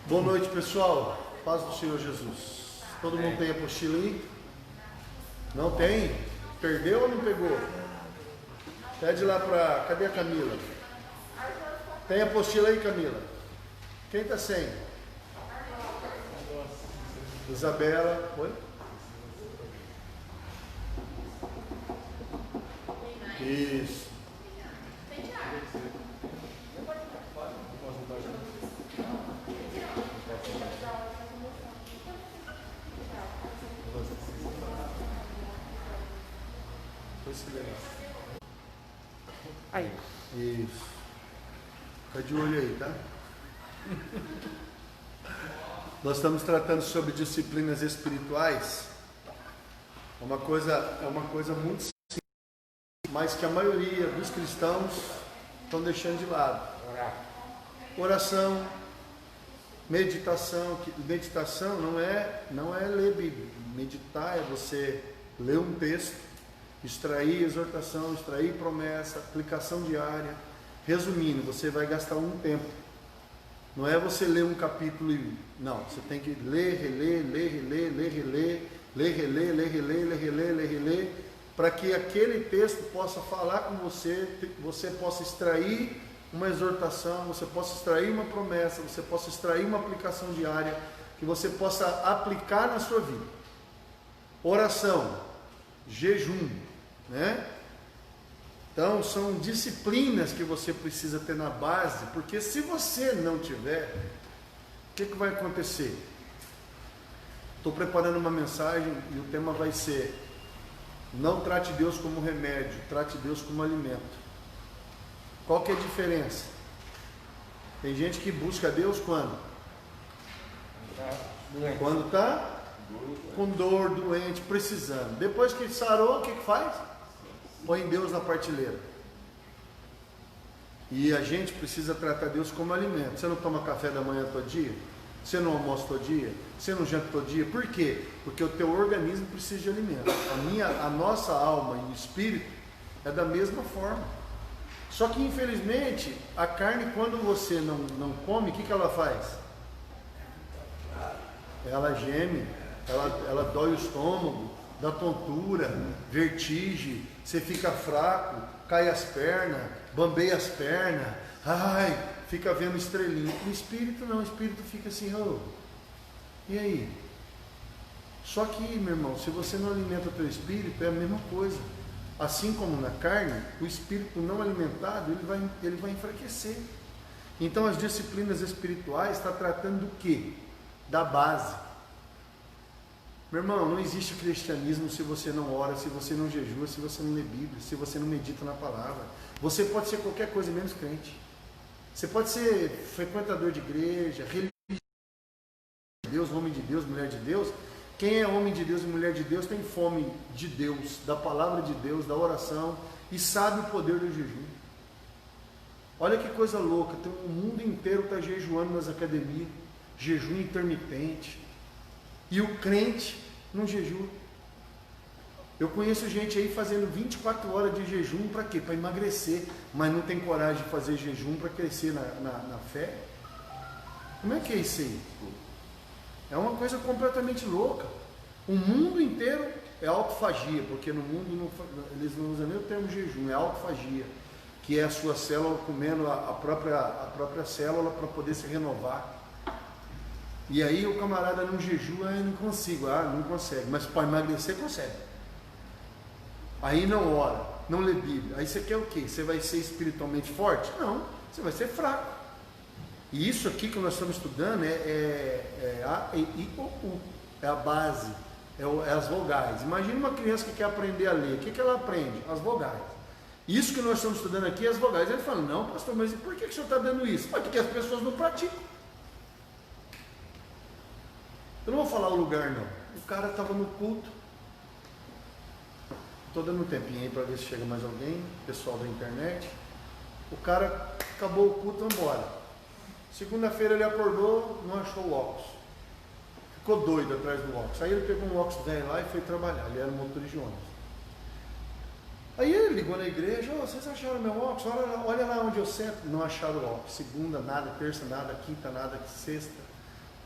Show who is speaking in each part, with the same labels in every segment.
Speaker 1: Boa noite, pessoal. Paz do Senhor Jesus. Todo mundo tem apostila aí? Não tem? Perdeu ou não pegou? Pede lá pra... Cadê a Camila? Tem apostila aí, Camila? Quem tá sem? Isabela. Oi? Isso.
Speaker 2: Aí.
Speaker 1: Isso. Fica de olho aí, tá? Nós estamos tratando sobre disciplinas espirituais. É uma coisa muito simples, mas que a maioria dos cristãos estão deixando de lado. Oração, meditação. Meditação não é ler Bíblia. Meditar é você ler um texto, extrair exortação, extrair promessa, aplicação diária. Resumindo, você vai gastar um tempo. Não é você ler um capítulo e... Não, você tem que ler, reler, ler, reler, ler, reler, ler, reler, ler, reler, ler, reler, ler, reler, para que aquele texto possa falar com você, você possa extrair uma exortação, você possa extrair uma promessa, você possa extrair uma aplicação diária, que você possa aplicar na sua vida. Oração, jejum, né? Então, são disciplinas que você precisa ter na base, porque se você não tiver, o que vai acontecer? Estou preparando uma mensagem e o tema vai ser: não trate Deus como remédio, trate Deus como alimento. Qual que é a diferença? Tem gente que busca Deus quando? Quando está com dor, doente, precisando. Depois que sarou, o que faz? Põe Deus na prateleira. E a gente precisa tratar Deus como alimento. Você não toma café da manhã todo dia? Você não almoça todo dia? Você não janta todo dia? Por quê? Porque o teu organismo precisa de alimento. A nossa alma e o espírito é da mesma forma. Só que infelizmente a carne, quando você não come, o que ela faz? Ela geme, ela dói o estômago, dá tontura, vertigem, você fica fraco, cai as pernas, bambeia as pernas, ai, fica vendo estrelinha. O espírito não, o espírito fica assim, oh, e aí? Só que, meu irmão, se você não alimenta o teu espírito, é a mesma coisa. Assim como na carne, o espírito não alimentado, ele vai enfraquecer. Então as disciplinas espirituais estão tratando do quê? Da base. Meu irmão, não existe cristianismo se você não ora, se você não jejua, se você não lê Bíblia, se você não medita na palavra. Você pode ser qualquer coisa menos crente. Você pode ser frequentador de igreja, religioso de Deus, homem de Deus, mulher de Deus. Quem é homem de Deus e mulher de Deus tem fome de Deus, da palavra de Deus, da oração, e sabe o poder do jejum. Olha que coisa louca, o mundo inteiro está jejuando nas academias, jejum intermitente. E o crente não jejua. Eu conheço gente aí fazendo 24 horas de jejum para quê? Para emagrecer, mas não tem coragem de fazer jejum para crescer na fé. Como é que é isso aí? É uma coisa completamente louca. O mundo inteiro é autofagia, porque no mundo eles não usam nem o termo jejum, é autofagia, que é a sua célula comendo a própria célula para poder se renovar. E aí o camarada não jejua, não consigo, não consegue, mas para emagrecer consegue. Aí não ora, não lê Bíblia. Aí você quer o quê? Você vai ser espiritualmente forte? Não, você vai ser fraco. E isso aqui que nós estamos estudando é A, E, I, O, U. É a base, é as vogais. Imagina uma criança que quer aprender a ler. O que ela aprende? As vogais. Isso que nós estamos estudando aqui é as vogais. Ele fala, não, pastor, mas por que o senhor está dando isso? Porque as pessoas não praticam. Eu não vou falar o lugar não. O cara estava no culto. Estou dando um tempinho aí para ver se chega mais alguém, pessoal da internet. O cara acabou o culto, vamos embora. Segunda-feira ele acordou, não achou o óculos. Ficou doido atrás do óculos. Aí ele pegou um óculos velho lá e foi trabalhar. Ele era motorista de ônibus. Aí ele ligou na igreja, vocês acharam meu óculos? Olha lá onde eu sento. Não acharam o óculos. Segunda nada, terça nada, quinta nada, sexta.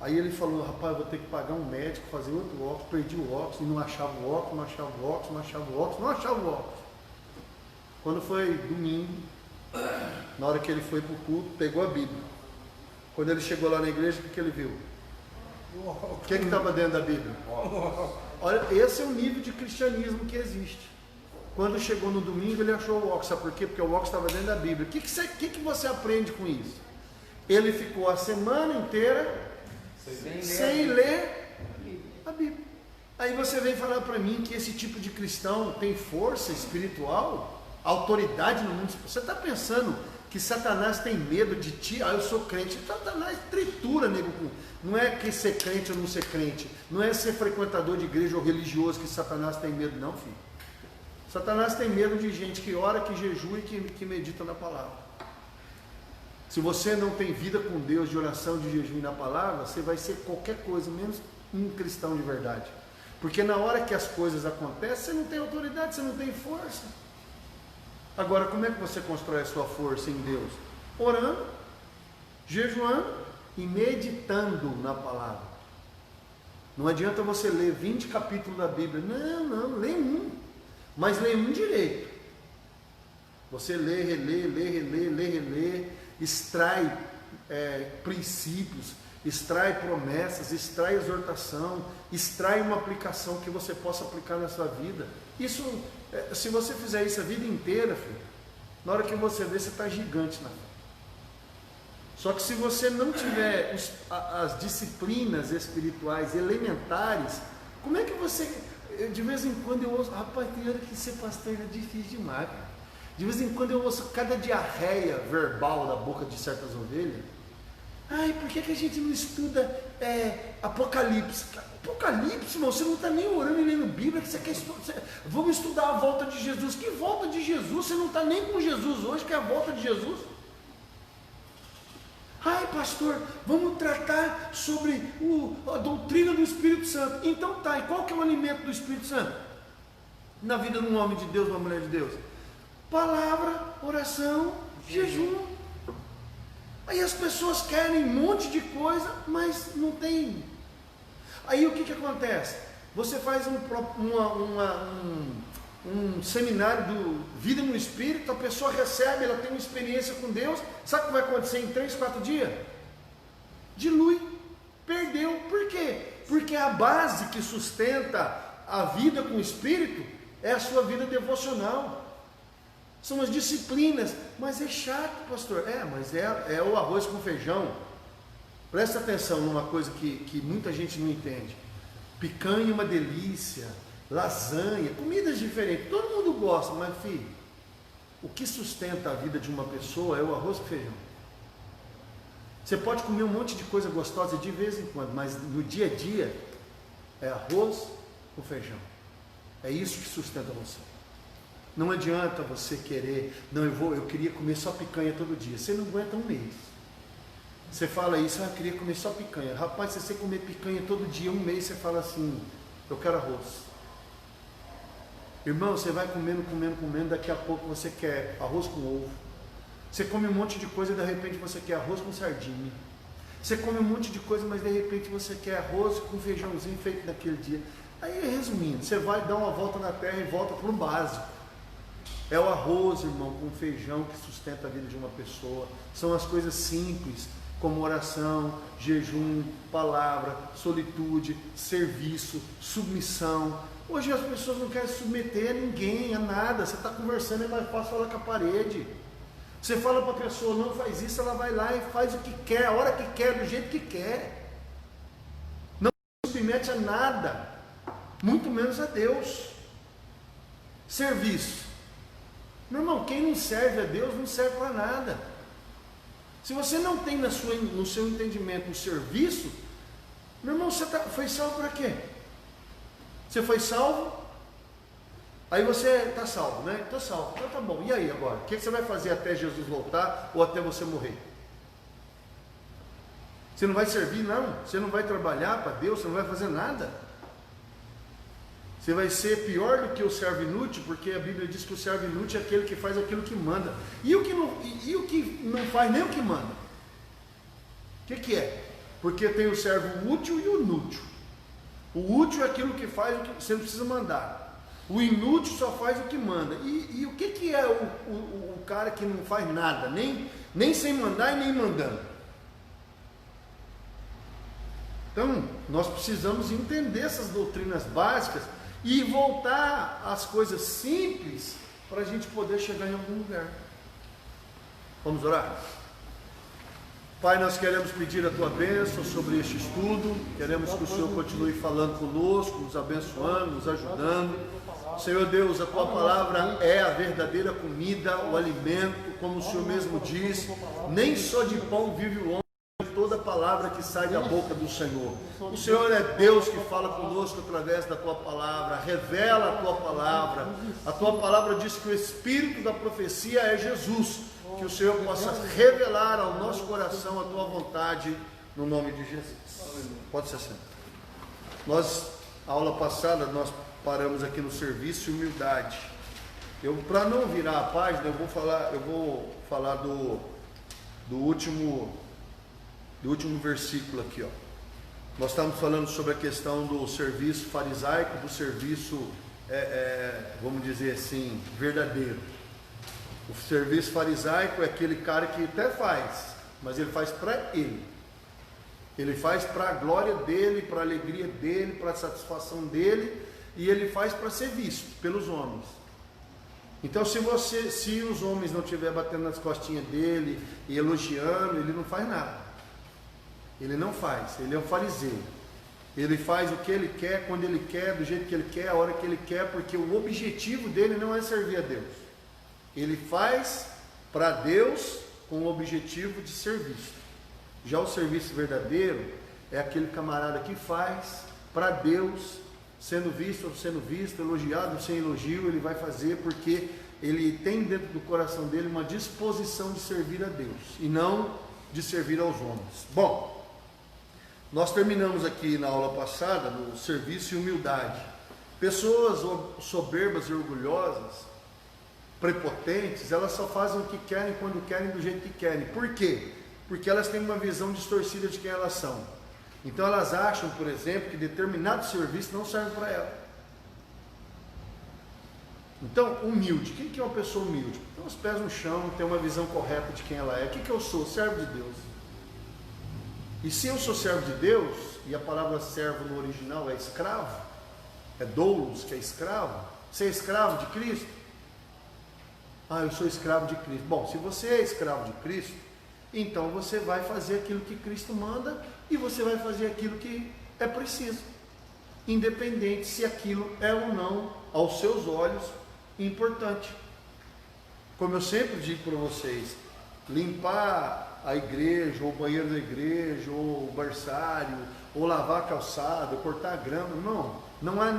Speaker 1: Aí ele falou, rapaz, eu vou ter que pagar um médico, fazer outro óculos, perdi o óculos, e não achava o óculos, não achava o óculos, não achava o óculos, não achava o óculos. Quando foi domingo, na hora que ele foi para o culto, pegou a Bíblia. Quando ele chegou lá na igreja, o que ele viu? O que estava dentro da Bíblia? Olha, esse é o nível de cristianismo que existe. Quando chegou no domingo, ele achou o óculos. Sabe por quê? Porque o óculos estava dentro da Bíblia. O que você aprende com isso? Ele ficou a semana inteira sem ler a Bíblia. Aí você vem falar para mim que esse tipo de cristão tem força espiritual, autoridade no mundo. Você está pensando que Satanás tem medo de ti? Ah, eu sou crente. Satanás tritura, nego. Não é que ser crente ou não ser crente. Não é ser frequentador de igreja ou religioso que Satanás tem medo, não, filho. Satanás tem medo de gente que ora, que jejua e que medita na palavra. Se você não tem vida com Deus de oração, de jejum e na palavra, você vai ser qualquer coisa, menos um cristão de verdade. Porque na hora que as coisas acontecem, você não tem autoridade, você não tem força. Agora, como é que você constrói a sua força em Deus? Orando, jejuando e meditando na palavra. Não adianta você ler 20 capítulos da Bíblia. Não, lê um. Mas lê um direito. Você lê, relê, extrai princípios, extrai promessas, extrai exortação, extrai uma aplicação que você possa aplicar na sua vida. Isso, se você fizer isso a vida inteira, filho, na hora que você vê, você está gigante na fé. Só que se você não tiver as disciplinas espirituais elementares, como é que você... De vez em quando eu ouço, rapaz, tem hora que ser pastor é difícil demais, cara. De vez em quando eu ouço cada diarreia verbal da boca de certas ovelhas. Ai, por que a gente não estuda Apocalipse? Apocalipse, irmão, você não está nem orando e lendo Bíblia, que você quer estudar. Vamos estudar a volta de Jesus. Que volta de Jesus? Você não está nem com Jesus hoje, que é a volta de Jesus. Ai, pastor, vamos tratar sobre a doutrina do Espírito Santo. Então tá, e qual que é o alimento do Espírito Santo? Na vida de um homem de Deus, uma mulher de Deus? Palavra, oração, jejum. Aí as pessoas querem um monte de coisa, mas não tem. Aí o que acontece? Você faz um seminário do Vida no Espírito, a pessoa recebe, ela tem uma experiência com Deus. Sabe o que vai acontecer em 3, 4 dias? Dilui, perdeu. Por quê? Porque a base que sustenta a vida com o Espírito é a sua vida devocional. São as disciplinas. Mas é chato, pastor. Mas é o arroz com feijão. Presta atenção numa coisa que muita gente não entende. Picanha é uma delícia, lasanha, comidas diferentes, todo mundo gosta, mas filho, o que sustenta a vida de uma pessoa é o arroz com feijão. Você pode comer um monte de coisa gostosa de vez em quando, mas no dia a dia é arroz com feijão. É isso que sustenta você. Não adianta você querer, eu queria comer só picanha todo dia. Você não aguenta um mês. Você fala isso, eu queria comer só picanha. Rapaz, se você comer picanha todo dia, um mês, você fala assim, eu quero arroz. Irmão, você vai comendo, daqui a pouco você quer arroz com ovo. Você come um monte de coisa e de repente você quer arroz com sardinha. Você come um monte de coisa, mas de repente você quer arroz com feijãozinho feito naquele dia. Aí, resumindo, você vai dar uma volta na terra e volta para o básico. É o arroz, irmão, com feijão que sustenta a vida de uma pessoa. São as coisas simples, como oração, jejum, palavra, solitude, serviço, submissão. Hoje as pessoas não querem se submeter a ninguém, a nada. Você está conversando, é mais fácil falar com a parede. Você fala para a pessoa, não faz isso, ela vai lá e faz o que quer, a hora que quer, do jeito que quer. Não se submete a nada, muito menos a Deus. Serviço. Meu irmão, quem não serve a Deus não serve para nada. Se você não tem no seu entendimento um serviço, meu irmão, você foi salvo para quê? Você foi salvo? Aí você está salvo, né? Estou salvo. Então tá bom. E aí agora? O que você vai fazer até Jesus voltar ou até você morrer? Você não vai servir, não? Você não vai trabalhar para Deus? Você não vai fazer nada? Você vai ser pior do que o servo inútil, porque a Bíblia diz que o servo inútil é aquele que faz aquilo que manda. E o que não faz nem o que manda? O que é? Porque tem o servo útil e o inútil. O útil é aquilo que faz o que você não precisa mandar. O inútil só faz o que manda. E o que é o cara que não faz nada, nem sem mandar e nem mandando? Então, nós precisamos entender essas doutrinas básicas e voltar às coisas simples para a gente poder chegar em algum lugar. Vamos orar? Pai, nós queremos pedir a Tua bênção sobre este estudo, queremos que o Senhor continue falando conosco, nos abençoando, nos ajudando. Senhor Deus, a Tua palavra é a verdadeira comida, o alimento, como o Senhor mesmo diz, nem só de pão vive o homem, toda palavra que sai da boca do Senhor. O Senhor é Deus que fala conosco através da Tua palavra, revela a Tua palavra. A Tua palavra diz que o espírito da profecia é Jesus. Que o Senhor possa revelar ao nosso coração a Tua vontade, no nome de Jesus. Pode ser assim. A aula passada, nós paramos aqui no serviço e humildade. Para não virar a página, eu vou falar do último versículo aqui, ó. Nós estamos falando sobre a questão do serviço farisaico, do serviço, vamos dizer assim, verdadeiro. O serviço farisaico é aquele cara que até faz, mas ele faz para ele. Ele faz para a glória dele, para a alegria dele, para a satisfação dele, e ele faz para ser visto pelos homens. Então, se os homens não estiverem batendo nas costinhas dele e elogiando, ele não faz nada. Ele não faz, ele é um fariseu. Ele faz o que ele quer, quando ele quer, do jeito que ele quer, a hora que ele quer, porque o objetivo dele não é servir a Deus. Ele faz para Deus com o objetivo de ser visto. Já o serviço verdadeiro é aquele camarada que faz para Deus, sendo visto ou sendo visto, elogiado ou sem elogio, ele vai fazer porque ele tem dentro do coração dele uma disposição de servir a Deus e não de servir aos homens. Bom, nós terminamos aqui na aula passada no serviço e humildade. Pessoas soberbas e orgulhosas, prepotentes, elas só fazem o que querem, quando querem, do jeito que querem. Por quê? Porque elas têm uma visão distorcida de quem elas são. Então elas acham, por exemplo, que determinado serviço não serve para ela. Então, humilde. O que é uma pessoa humilde? Tem os pés no chão, tem uma visão correta de quem ela é. O que eu sou? Servo de Deus. E se eu sou servo de Deus, e a palavra servo no original é escravo, é doulos, que é escravo, você é escravo de Cristo? Ah, eu sou escravo de Cristo. Bom, se você é escravo de Cristo, então você vai fazer aquilo que Cristo manda e você vai fazer aquilo que é preciso, independente se aquilo é ou não, aos seus olhos, importante. Como eu sempre digo para vocês, limpar a igreja, ou o banheiro da igreja, ou o berçário, ou lavar a calçada, ou cortar a grama, não há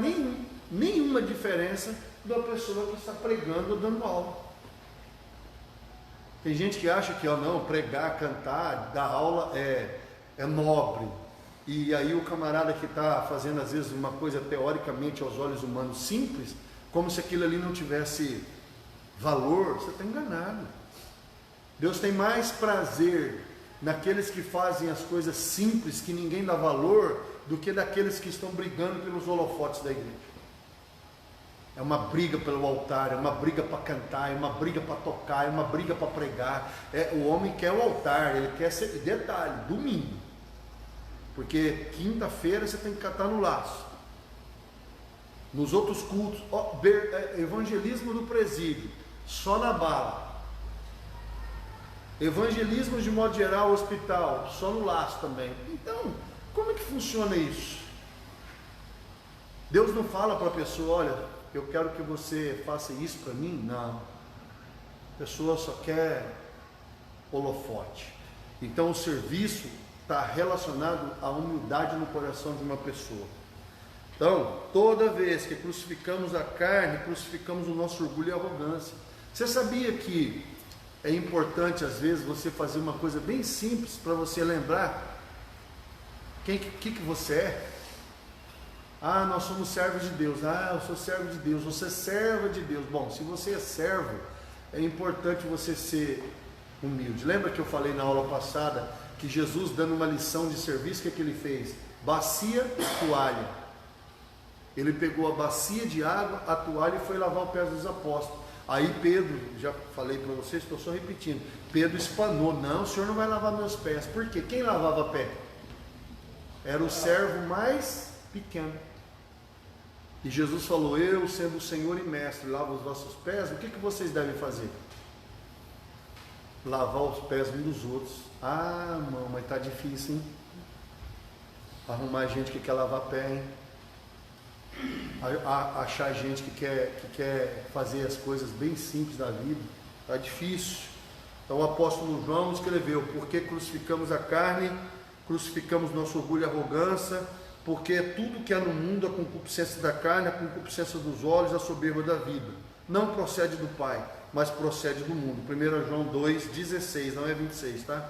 Speaker 1: nenhuma diferença da pessoa que está pregando ou dando aula. Tem gente que acha que pregar, cantar, dar aula é nobre. E aí o camarada que está fazendo às vezes uma coisa teoricamente aos olhos humanos simples, como se aquilo ali não tivesse valor, você está enganado. Deus tem mais prazer naqueles que fazem as coisas simples, que ninguém dá valor, do que daqueles que estão brigando pelos holofotes da igreja. É uma briga pelo altar, é uma briga para cantar, é uma briga para tocar, é uma briga para pregar. O homem quer o altar, ele quer ser, detalhe, domingo. Porque quinta-feira você tem que cantar no laço. Nos outros cultos, evangelismo do presídio, só na bala. Evangelismo de modo geral, hospital, só no laço também. Então, como é que funciona isso? Deus não fala para a pessoa, olha, eu quero que você faça isso para mim? Não. A pessoa só quer holofote. Então o serviço está relacionado à humildade no coração de uma pessoa. Então, toda vez que crucificamos a carne, crucificamos o nosso orgulho e arrogância. Você sabia que é importante às vezes você fazer uma coisa bem simples para você lembrar que você é? Ah, nós somos servos de Deus. Ah, eu sou servo de Deus. Você é serva de Deus. Bom, se você é servo, é importante você ser humilde. Lembra que eu falei na aula passada que Jesus, dando uma lição de serviço, o que ele fez? Bacia, toalha. Ele pegou a bacia de água, a toalha e foi lavar os pés dos apóstolos. Aí Pedro, já falei para vocês, estou só repetindo, Pedro espanou: não, o senhor não vai lavar meus pés. Por quê? Quem lavava pé? Era o servo mais pequeno. E Jesus falou: eu, sendo o Senhor e Mestre, lavo os vossos pés, o que vocês devem fazer? Lavar os pés uns dos outros. Ah, irmão, mas está difícil, hein? Arrumar gente que quer lavar pé, hein? Achar gente que quer fazer as coisas bem simples da vida, está difícil. Então o apóstolo João escreveu: porque crucificamos a carne, crucificamos nosso orgulho e arrogância, porque tudo que há no mundo, a concupiscência da carne, a concupiscência dos olhos, a soberba da vida, não procede do Pai, mas procede do mundo. 1 João 2,16, não é 26, tá?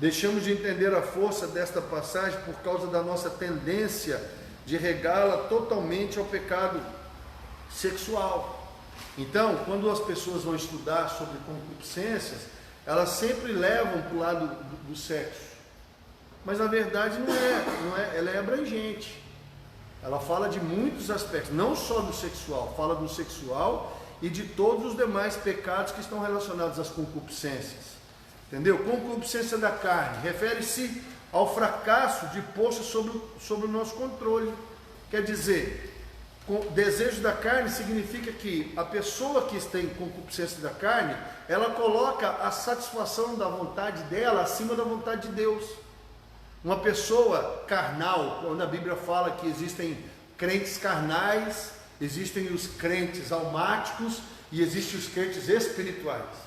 Speaker 1: Deixamos de entender a força desta passagem por causa da nossa tendência de regá-la totalmente ao pecado sexual. Então, quando as pessoas vão estudar sobre concupiscências, elas sempre levam para o lado do sexo. Mas na verdade não é, ela é abrangente. Ela fala de muitos aspectos, não só do sexual, fala do sexual e de todos os demais pecados que estão relacionados às concupiscências. Entendeu? Concupiscência da carne refere-se ao fracasso de pôr-se sobre o nosso controle. Quer dizer, desejo da carne significa que a pessoa que tem concupiscência da carne, ela coloca a satisfação da vontade dela acima da vontade de Deus. Uma pessoa carnal, quando a Bíblia fala que existem crentes carnais, existem os crentes almáticos e existem os crentes espirituais.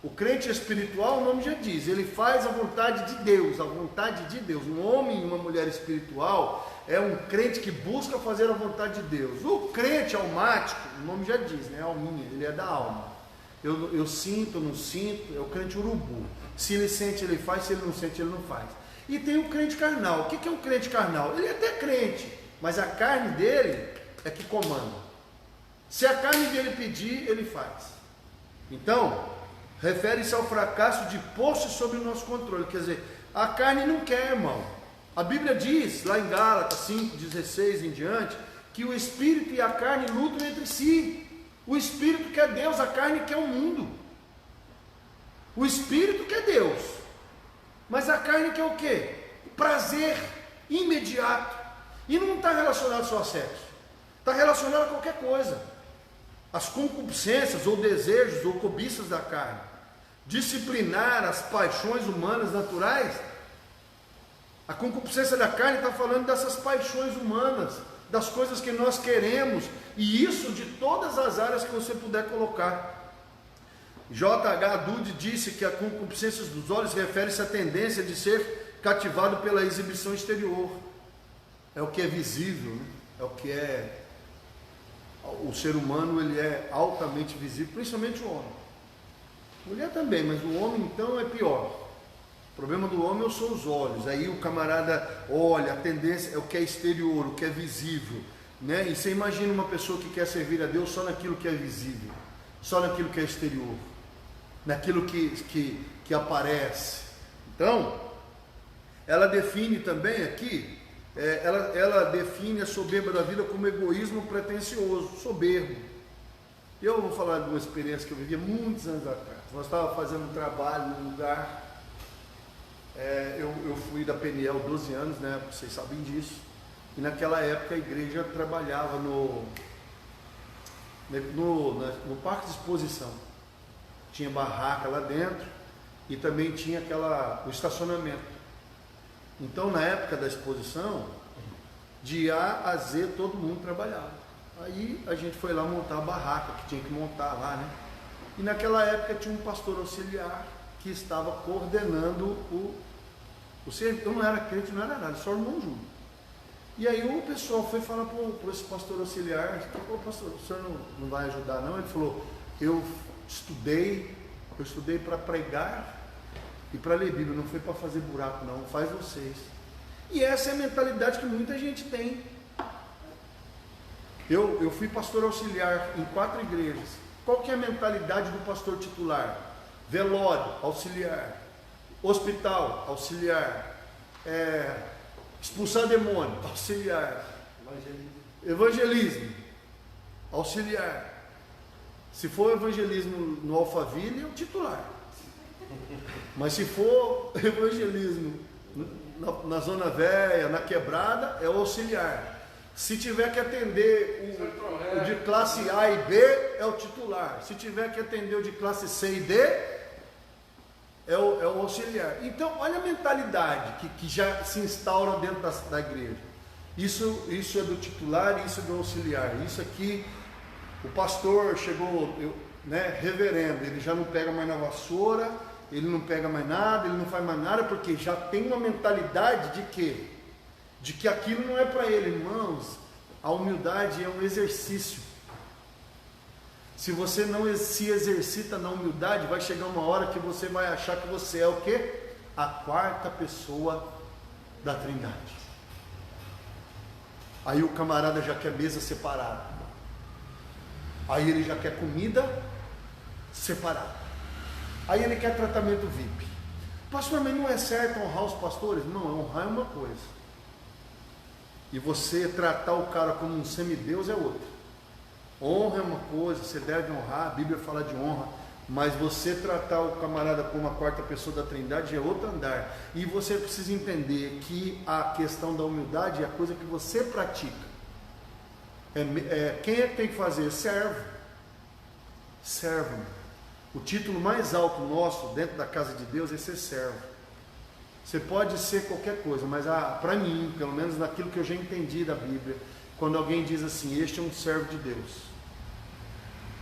Speaker 1: O crente espiritual, o nome já diz, ele faz a vontade de Deus, a vontade de Deus. Um homem e uma mulher espiritual é um crente que busca fazer a vontade de Deus. O crente almático, o nome já diz, né? Alminha, ele é da alma. Eu sinto, não sinto, é o crente urubu. Se ele sente, ele faz, se ele não sente, ele não faz. E tem o crente carnal. O que é um crente carnal? Ele é até crente, mas a carne dele é que comanda. Se a carne dele pedir, ele faz. Então, refere-se ao fracasso de pôr-se sob o nosso controle. Quer dizer, a carne não quer, irmão. A Bíblia diz, lá em Gálatas 5,16 em diante, que o Espírito e a carne lutam entre si. O Espírito quer Deus, a carne quer o mundo. O Espírito quer Deus, mas a carne quer o quê? Prazer imediato. E não está relacionado só a sexo, está relacionado a qualquer coisa. As concupiscências ou desejos ou cobiças da carne, disciplinar as paixões humanas naturais. A concupiscência da carne está falando dessas paixões humanas, das coisas que nós queremos, e isso de todas as áreas que você puder colocar. J.H. Dude disse que a concupiscência dos olhos refere-se à tendência de ser cativado pela exibição exterior. É o que é visível, né? É o que é. O ser humano, ele é altamente visível, principalmente o homem. Mulher também, mas o homem então é pior. O problema do homem são os olhos. Aí o camarada olha, a tendência é o que é exterior, o que é visível, né? E você imagina uma pessoa que quer servir a Deus só naquilo que é visível, só naquilo que é exterior, naquilo que aparece. Então, ela define também aqui, ela define a soberba da vida como egoísmo pretensioso, soberbo. Eu vou falar de uma experiência que eu vivia muitos anos atrás. Nós estávamos fazendo um trabalho num lugar, eu fui da Peniel 12 anos, né? Vocês sabem disso. E naquela época a igreja trabalhava no parque de exposição. Tinha barraca lá dentro e também tinha o estacionamento. Então, na época da exposição, de A a Z todo mundo trabalhava. Aí a gente foi lá montar a barraca que tinha que montar lá, né? E naquela época tinha um pastor auxiliar que estava coordenando o serviço. Eu não era crente, não era nada, só o irmão Júlio. E aí o pessoal foi falar para esse pastor auxiliar: "Ô pastor, o senhor não vai ajudar não?" Ele falou: eu estudei para pregar e para ler Bíblia, não foi para fazer buraco não, faz vocês. E essa é a mentalidade que muita gente tem. Eu fui pastor auxiliar em 4 igrejas. Qual que é a mentalidade do pastor titular? Velório, auxiliar. Hospital, auxiliar. Expulsar demônio, auxiliar. Evangelismo, auxiliar. Se for evangelismo no Alphaville, é o titular. Mas se for evangelismo na Zona Velha, na Quebrada, é o auxiliar. Se tiver que atender o de classe A e B, é o titular. Se tiver que atender o de classe C e D, é o auxiliar. Então, olha a mentalidade que já se instaura dentro da igreja. Isso é do titular, isso é do auxiliar. Isso aqui, o pastor chegou, reverendo, ele já não pega mais na vassoura, ele não pega mais nada, ele não faz mais nada, porque já tem uma mentalidade de quê? De que aquilo não é para ele. Irmãos, a humildade é um exercício. Se você não se exercita na humildade, vai chegar uma hora que você vai achar que você é o quê? A 4ª pessoa da Trindade. Aí o camarada já quer mesa separada. Aí ele já quer comida separada. Aí ele quer tratamento VIP. Pastor, mas não é certo honrar os pastores? Não, honrar é uma coisa. E você tratar o cara como um semideus é outra. Honra é uma coisa, você deve honrar, a Bíblia fala de honra, mas você tratar o camarada como a 4ª pessoa da Trindade é outro andar. E você precisa entender que a questão da humildade é a coisa que você pratica. Quem é que tem que fazer? Servo. Servo. O título mais alto nosso dentro da casa de Deus é ser servo. Você pode ser qualquer coisa, mas para mim, pelo menos naquilo que eu já entendi da Bíblia, quando alguém diz assim, este é um servo de Deus,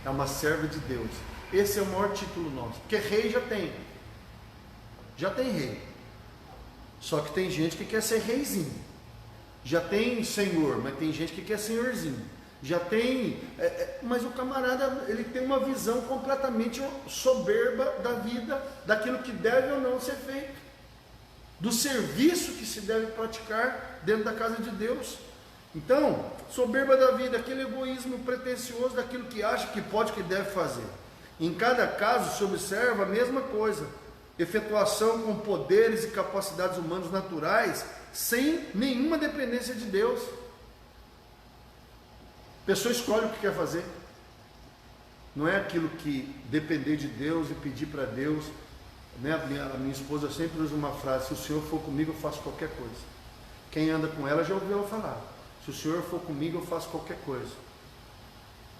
Speaker 1: é uma serva de Deus, esse é o maior título nosso, porque rei já tem rei, só que tem gente que quer ser reizinho, já tem senhor, mas tem gente que quer senhorzinho, já tem, mas o camarada, ele tem uma visão completamente soberba da vida, daquilo que deve ou não ser feito, do serviço que se deve praticar dentro da casa de Deus. Então, soberba da vida, aquele egoísmo pretensioso daquilo que acha que pode, que deve fazer. Em cada caso se observa a mesma coisa, efetuação com poderes e capacidades humanos naturais, sem nenhuma dependência de Deus. A pessoa escolhe o que quer fazer, não é aquilo que depender de Deus e pedir para Deus, A minha esposa sempre usa uma frase, se o Senhor for comigo eu faço qualquer coisa. Quem anda com ela já ouviu ela falar, se o Senhor for comigo eu faço qualquer coisa.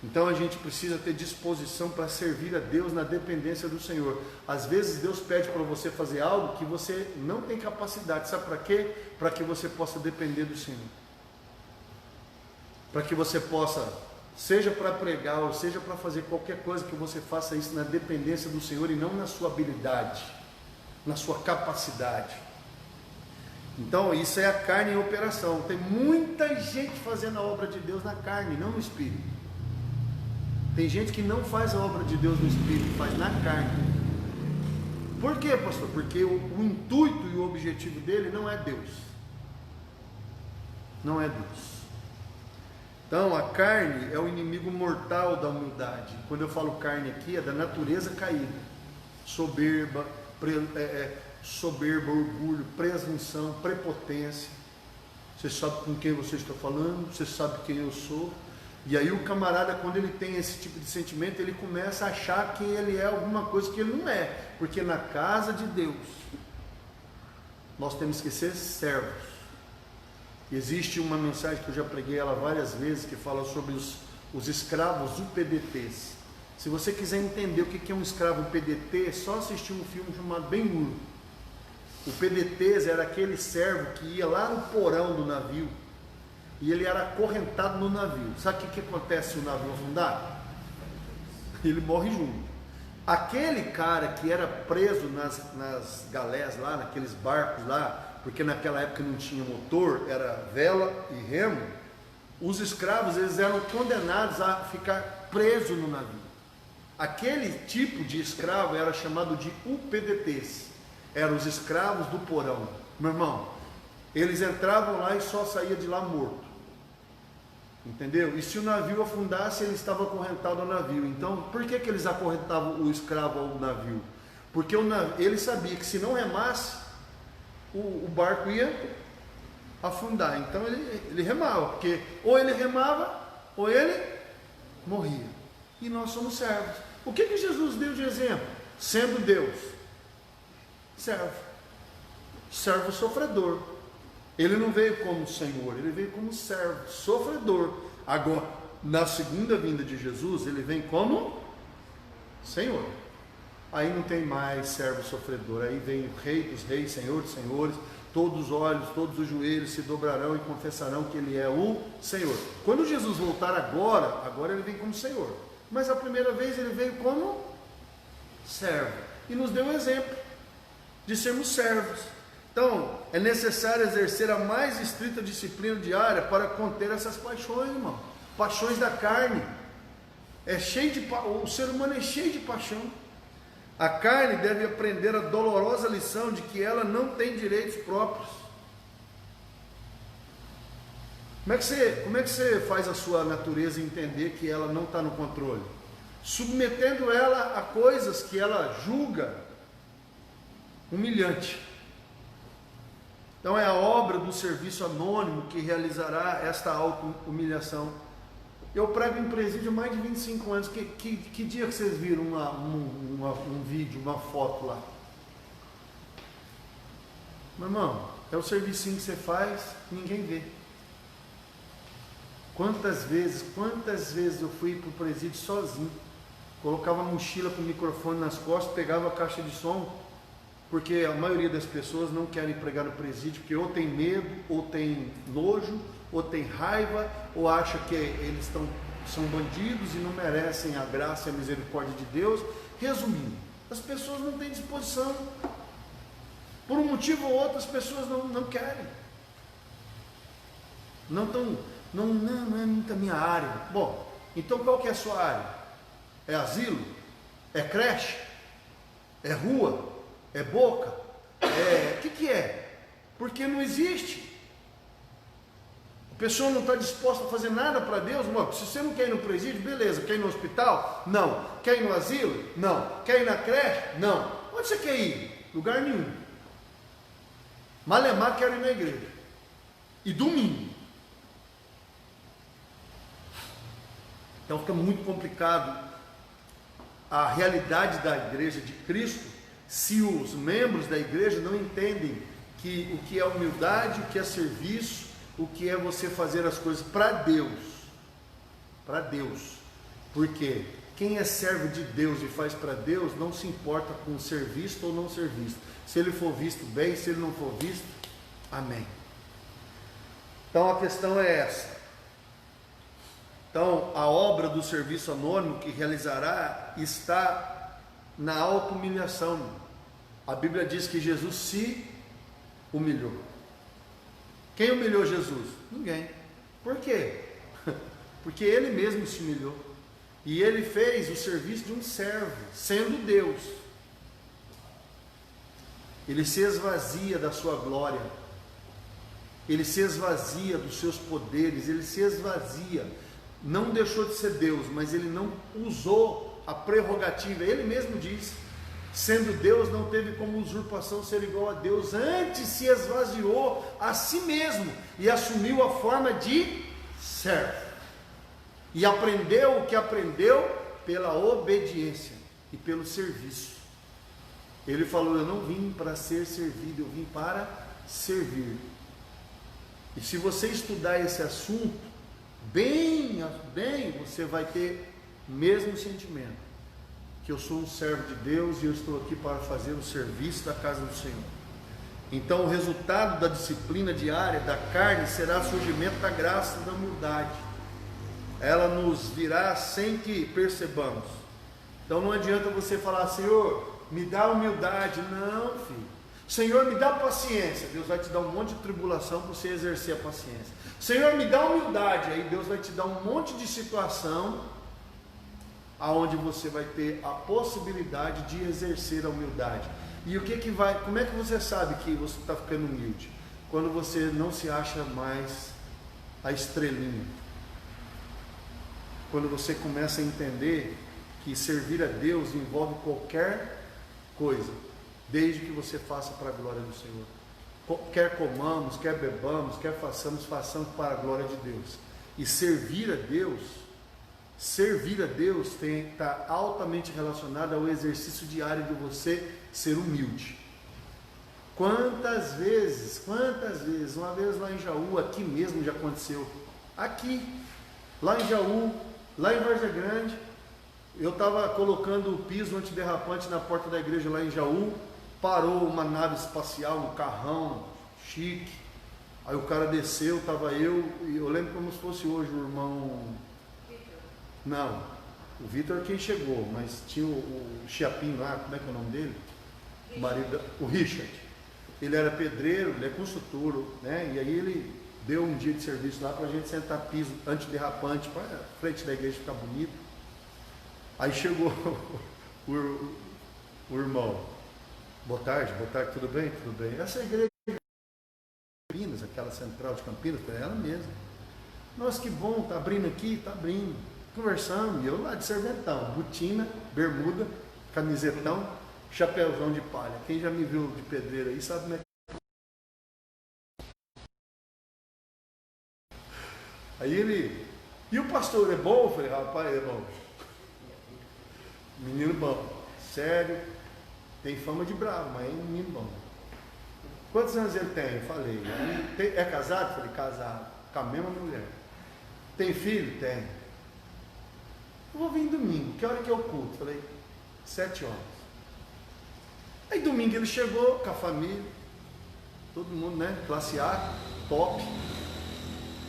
Speaker 1: Então a gente precisa ter disposição para servir a Deus na dependência do Senhor. Às vezes Deus pede para você fazer algo que você não tem capacidade, sabe para quê? Para que você possa depender do Senhor, para que você possa, seja para pregar ou seja para fazer qualquer coisa, que você faça isso na dependência do Senhor e não na sua habilidade, na sua capacidade. Então isso é a carne em operação. Tem muita gente fazendo a obra de Deus na carne, não no Espírito. Tem gente que não faz a obra de Deus no Espírito, faz na carne. Por quê, pastor? Porque o intuito e o objetivo dele não é Deus. Não é Deus. Então a carne é o inimigo mortal da humildade. Quando eu falo carne aqui, é da natureza caída. Soberba, orgulho, presunção, prepotência. Você sabe com quem você está falando, você sabe quem eu sou. E aí o camarada, quando ele tem esse tipo de sentimento, ele começa a achar que ele é alguma coisa que ele não é. Porque na casa de Deus, nós temos que ser servos. Existe uma mensagem que eu já preguei ela várias vezes, que fala sobre os escravos UPDTs. Se você quiser entender o que é um escravo UPDT, é só assistir um filme chamado Ben-Hur. O PDTs era aquele servo que ia lá no porão do navio e ele era acorrentado no navio. Sabe o que acontece se o navio afundar? Ele morre junto. Aquele cara que era preso nas galés lá, naqueles barcos lá, porque naquela época não tinha motor, era vela e remo, os escravos eles eram condenados a ficar presos no navio. Aquele tipo de escravo era chamado de UPDTs, eram os escravos do porão. Meu irmão, eles entravam lá e só saía de lá morto. Entendeu? E se o navio afundasse, ele estava acorrentado ao navio. Então, por que eles acorrentavam o escravo ao navio? Porque ele sabia que se não remasse, o barco ia afundar. Então ele remava, porque ou ele remava, ou ele morria. E nós somos servos. O que Jesus deu de exemplo? Sendo Deus, servo sofredor. Ele não veio como Senhor, ele veio como servo, sofredor. Agora, na segunda vinda de Jesus, ele vem como Senhor. Aí não tem mais servo sofredor, aí vem o Rei dos reis, Senhor dos senhores. Todos os olhos, todos os joelhos se dobrarão e confessarão que ele é o Senhor. Quando Jesus voltar agora ele vem como Senhor. Mas a primeira vez ele veio como servo. E nos deu o exemplo de sermos servos. Então, é necessário exercer a mais estrita disciplina diária para conter essas paixões, irmão. Paixões da carne. O ser humano é cheio de paixão. A carne deve aprender a dolorosa lição de que ela não tem direitos próprios. Como é que você faz a sua natureza entender que ela não está no controle? Submetendo ela a coisas que ela julga humilhante. Então é a obra do serviço anônimo que realizará esta auto-humilhação. Eu prego em presídio há mais de 25 anos. Que dia que vocês viram um vídeo, uma foto lá? Meu irmão, é o servicinho que você faz, ninguém vê. Quantas vezes eu fui para o presídio sozinho, colocava a mochila com o microfone nas costas, pegava a caixa de som, porque a maioria das pessoas não querem pregar no presídio, porque ou tem medo, ou tem nojo, ou tem raiva, ou acha que eles são bandidos e não merecem a graça e a misericórdia de Deus. Resumindo, as pessoas não têm disposição. Por um motivo ou outro, as pessoas não querem. Não é muito a minha área. Bom, então qual que é a sua área? É asilo? É creche? É rua? É boca? O que é? Porque não existe. A pessoa não está disposta a fazer nada para Deus. Bom, se você não quer ir no presídio, beleza. Quer ir no hospital? Não. Quer ir no asilo? Não. Quer ir na creche? Não. Onde você quer ir? Lugar nenhum. Malemar quero ir na igreja. E domingo. Então fica muito complicado a realidade da igreja de Cristo se os membros da igreja não entendem que o que é humildade, o que é serviço, o que é você fazer as coisas para Deus. Para Deus. Porque quem é servo de Deus e faz para Deus não se importa com ser visto ou não ser visto. Se ele for visto bem, se ele não for visto, amém. Então a questão é essa. Então a obra do serviço anônimo que realizará está na auto-humilhação. A Bíblia diz que Jesus se humilhou. Quem humilhou Jesus? Ninguém. Por quê? Porque ele mesmo se humilhou. E ele fez o serviço de um servo, sendo Deus. Ele se esvazia da sua glória. Ele se esvazia dos seus poderes. Ele se esvazia. Não deixou de ser Deus, mas ele não usou a prerrogativa. Ele mesmo diz: sendo Deus, não teve como usurpação ser igual a Deus, antes se esvaziou a si mesmo e assumiu a forma de servo. E aprendeu o que aprendeu pela obediência e pelo serviço. Ele falou: eu não vim para ser servido, eu vim para servir. E se você estudar esse assunto bem, você vai ter o mesmo sentimento, que eu sou um servo de Deus e eu estou aqui para fazer o serviço da casa do Senhor. Então o resultado da disciplina diária da carne será o surgimento da graça e da humildade. Ela nos virá sem que percebamos. Então não adianta você falar: Senhor, me dá humildade. Não, filho. Senhor, me dá paciência. Deus vai te dar um monte de tribulação para você exercer a paciência. Senhor, me dá humildade. Aí Deus vai te dar um monte de situação aonde você vai ter a possibilidade de exercer a humildade. E o que vai? Como é que você sabe que você está ficando humilde? Quando você não se acha mais a estrelinha. quando você começa a entender que servir a Deus envolve qualquer coisa, desde que você faça para a glória do Senhor. Quer comamos, quer bebamos, quer façamos para a glória de Deus. E servir a Deus está altamente relacionado ao exercício diário de você ser humilde. Quantas vezes, uma vez lá em Jaú, aqui mesmo já aconteceu, lá em Jaú, lá em Várzea Grande, eu estava colocando o piso antiderrapante na porta da igreja lá em Jaú, parou uma nave espacial, um carrão chique, aí o cara desceu, estava e eu lembro como se fosse hoje o irmão... Não, o Vitor quem chegou, mas tinha o Chiapim lá, como é que é o nome dele? O marido, o Richard. Ele era pedreiro, ele é construtor, né? E aí ele deu um dia de serviço lá para a gente sentar piso antiderrapante para frente da igreja ficar bonito. Aí chegou o irmão. Boa tarde, tudo bem? Tudo bem. Essa igreja de Campinas, aquela central de Campinas, foi ela mesma. Nossa, que bom, tá abrindo aqui, tá abrindo. Conversando, e eu lá de serventão, botina, bermuda, camisetão, chapéuzão de palha. Quem já me viu de pedreiro aí sabe como é que... Aí ele, e o pastor é bom? Eu falei, rapaz, é bom. Menino bom, sério, tem fama de bravo, mas é um menino bom. Quantos anos ele tem? Eu falei, é casado? Eu falei, casado, com a mesma mulher. Tem filho? Tem. Eu vou vir domingo, que hora que é o culto? Falei, 7 horas. Aí domingo ele chegou com a família, todo mundo, né? Classe A, top.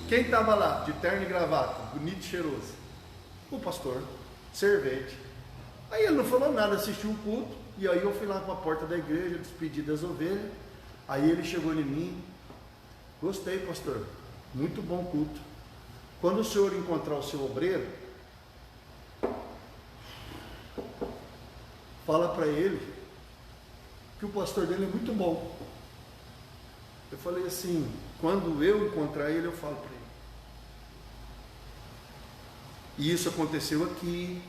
Speaker 1: Quem estava lá, de terno e gravata, bonito e cheiroso? O pastor, servente. Aí ele não falou nada, assistiu o culto, e aí eu fui lá para a porta da igreja, despedi das ovelhas. Aí ele chegou em mim, gostei, pastor, muito bom culto. Quando o senhor encontrar o seu obreiro, fala para ele que o pastor dele é muito bom. Eu falei assim, quando eu encontrar ele, eu falo para ele. E isso aconteceu aqui.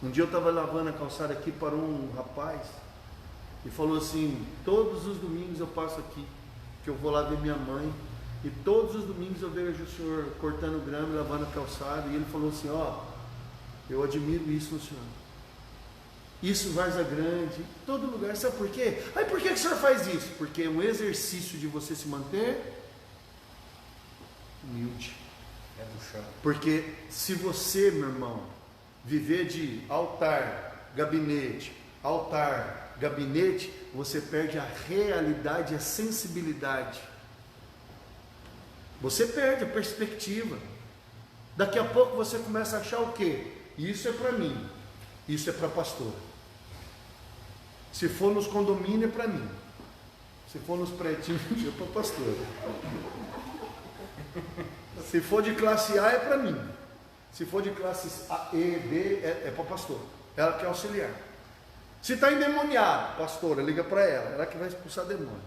Speaker 1: Um dia eu estava lavando a calçada aqui, parou um rapaz e falou assim, todos os domingos eu passo aqui, que eu vou lá ver minha mãe, e todos os domingos eu vejo o senhor cortando grama e lavando a calçada. E ele falou assim, eu admiro isso no senhor. Isso, Várzea Grande, todo lugar. Sabe por quê? Aí por que o senhor faz isso? Porque é um exercício de você se manter humilde. É do chão. Porque se você, meu irmão, viver de altar, gabinete, você perde a realidade, a sensibilidade. Você perde a perspectiva. Daqui a pouco você começa a achar o quê? Isso é para mim, isso é para a pastora. Se for nos condomínios é para mim. Se for nos pretinhos é para a pastora. Se for de classe A é para mim. Se for de classe A, E, B é para a pastora. Ela que é auxiliar. Se está endemoniado, pastora, liga para ela que vai expulsar demônio.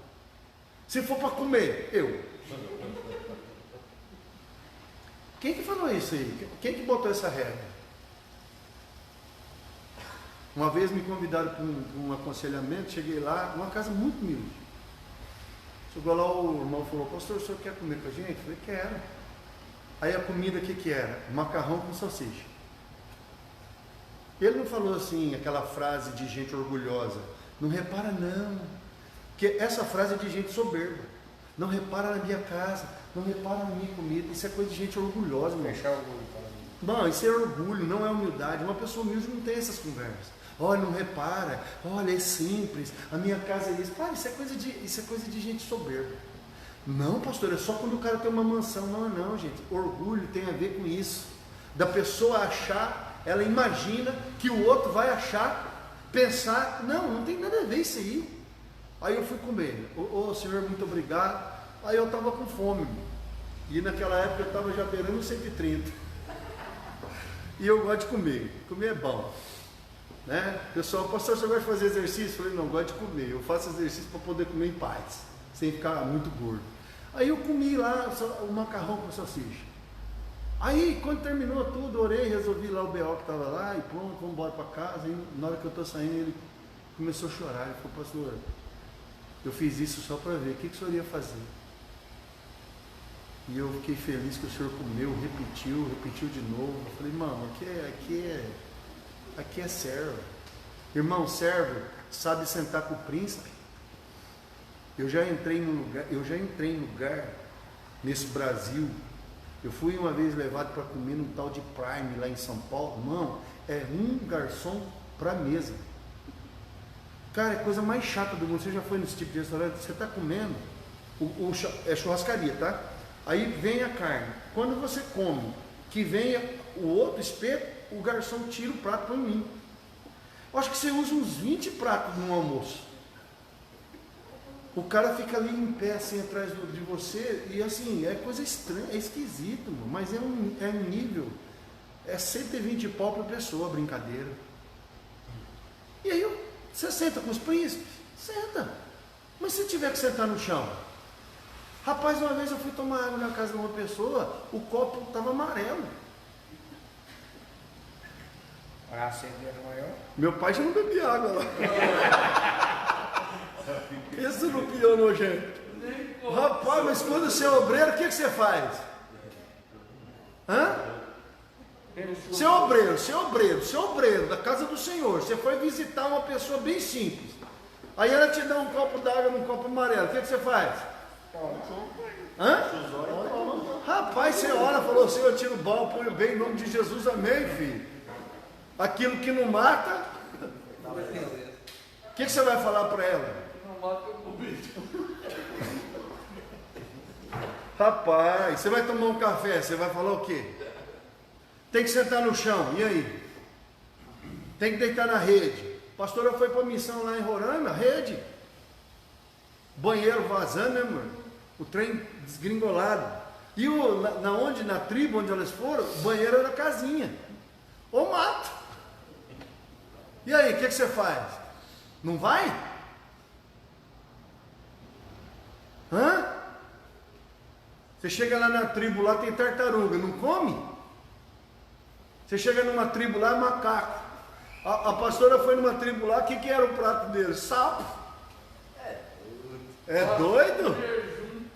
Speaker 1: Se for para comer, eu. Quem que falou isso aí? Quem que botou essa regra? Uma vez me convidaram para um aconselhamento, cheguei lá, uma casa muito humilde. Chegou lá, o irmão falou, pastor, o senhor quer comer com a gente? Eu falei, quero. Aí a comida, o que era? Macarrão com salsicha. Ele não falou assim, aquela frase de gente orgulhosa, não repara não, porque essa frase é de gente soberba. Não repara na minha casa, não repara na minha comida, isso é coisa de gente orgulhosa. Fechar orgulho. Não, isso é orgulho, não é humildade. Uma pessoa humilde não tem essas conversas. Olha, não repara, olha, é simples, a minha casa é isso. Cara, isso é coisa de gente soberba. Não, pastor, é só quando o cara tem uma mansão. Não, gente, orgulho tem a ver com isso. Da pessoa achar, ela imagina que o outro vai achar, pensar, não tem nada a ver isso aí. Aí eu fui comer, senhor, muito obrigado. Aí eu estava com fome, e naquela época eu estava já beirando 130. E eu gosto de comer é bom. Né? Pessoal, pastor, você gosta de fazer exercício? Eu falei, não, gosto de comer, eu faço exercício para poder comer em paz, sem ficar muito gordo. Aí eu comi lá o macarrão com salsicha. Aí, quando terminou tudo, orei, resolvi lá o B.O. que estava lá, e pronto, vamos embora para casa. E na hora que eu estou saindo, ele começou a chorar. Ele falou, pastor, eu fiz isso só para ver, o que o senhor ia fazer? E eu fiquei feliz que o senhor comeu, repetiu de novo. Eu falei, irmão, aqui é servo. Irmão, servo sabe sentar com o príncipe. Eu já entrei em lugar nesse Brasil. Eu fui uma vez levado para comer num tal de Prime lá em São Paulo. Irmão, é um garçom para mesa. Cara, é a coisa mais chata do mundo. Você já foi nesse tipo de restaurante? Você está comendo, é churrascaria, tá? Aí vem a carne. Quando você come, que vem o outro espeto, o garçom tira o prato para mim. Eu acho que você usa uns 20 pratos num almoço. O cara fica ali em pé, assim, atrás de você, e assim, é coisa estranha, é esquisito, mano, mas é um nível, é 120 pau por pessoa, brincadeira. E aí, você senta com os príncipes? Senta. Mas se tiver que sentar no chão? Rapaz, uma vez eu fui tomar água na casa de uma pessoa, o copo estava amarelo. Meu pai já não bebia água lá. Pensa no pior nojento. Rapaz, mas quando você é obreiro, o que você faz? Hã? Você é obreiro da casa do Senhor. Você foi visitar uma pessoa bem simples. Aí ela te dá um copo d'água num copo amarelo. O que você faz? Hã? Rapaz, você ora, falou, Senhor, tira o bal, põe o bem em nome de Jesus, amém, filho. Aquilo que não mata, o que você vai falar para ela? Rapaz, você vai tomar um café, você vai falar o quê? Tem que sentar no chão, e aí? Tem que deitar na rede. A pastora foi para a missão lá em Roraima, rede. Banheiro vazando, né, mano? O trem desgringolado. E na tribo onde elas foram, o banheiro era casinha. Ou mato. E aí, o que você faz? Não vai? Hã? Você chega lá na tribo, lá tem tartaruga, não come? Você chega numa tribo lá, macaco. A pastora foi numa tribo lá, o que era o prato deles? Sapo. É doido?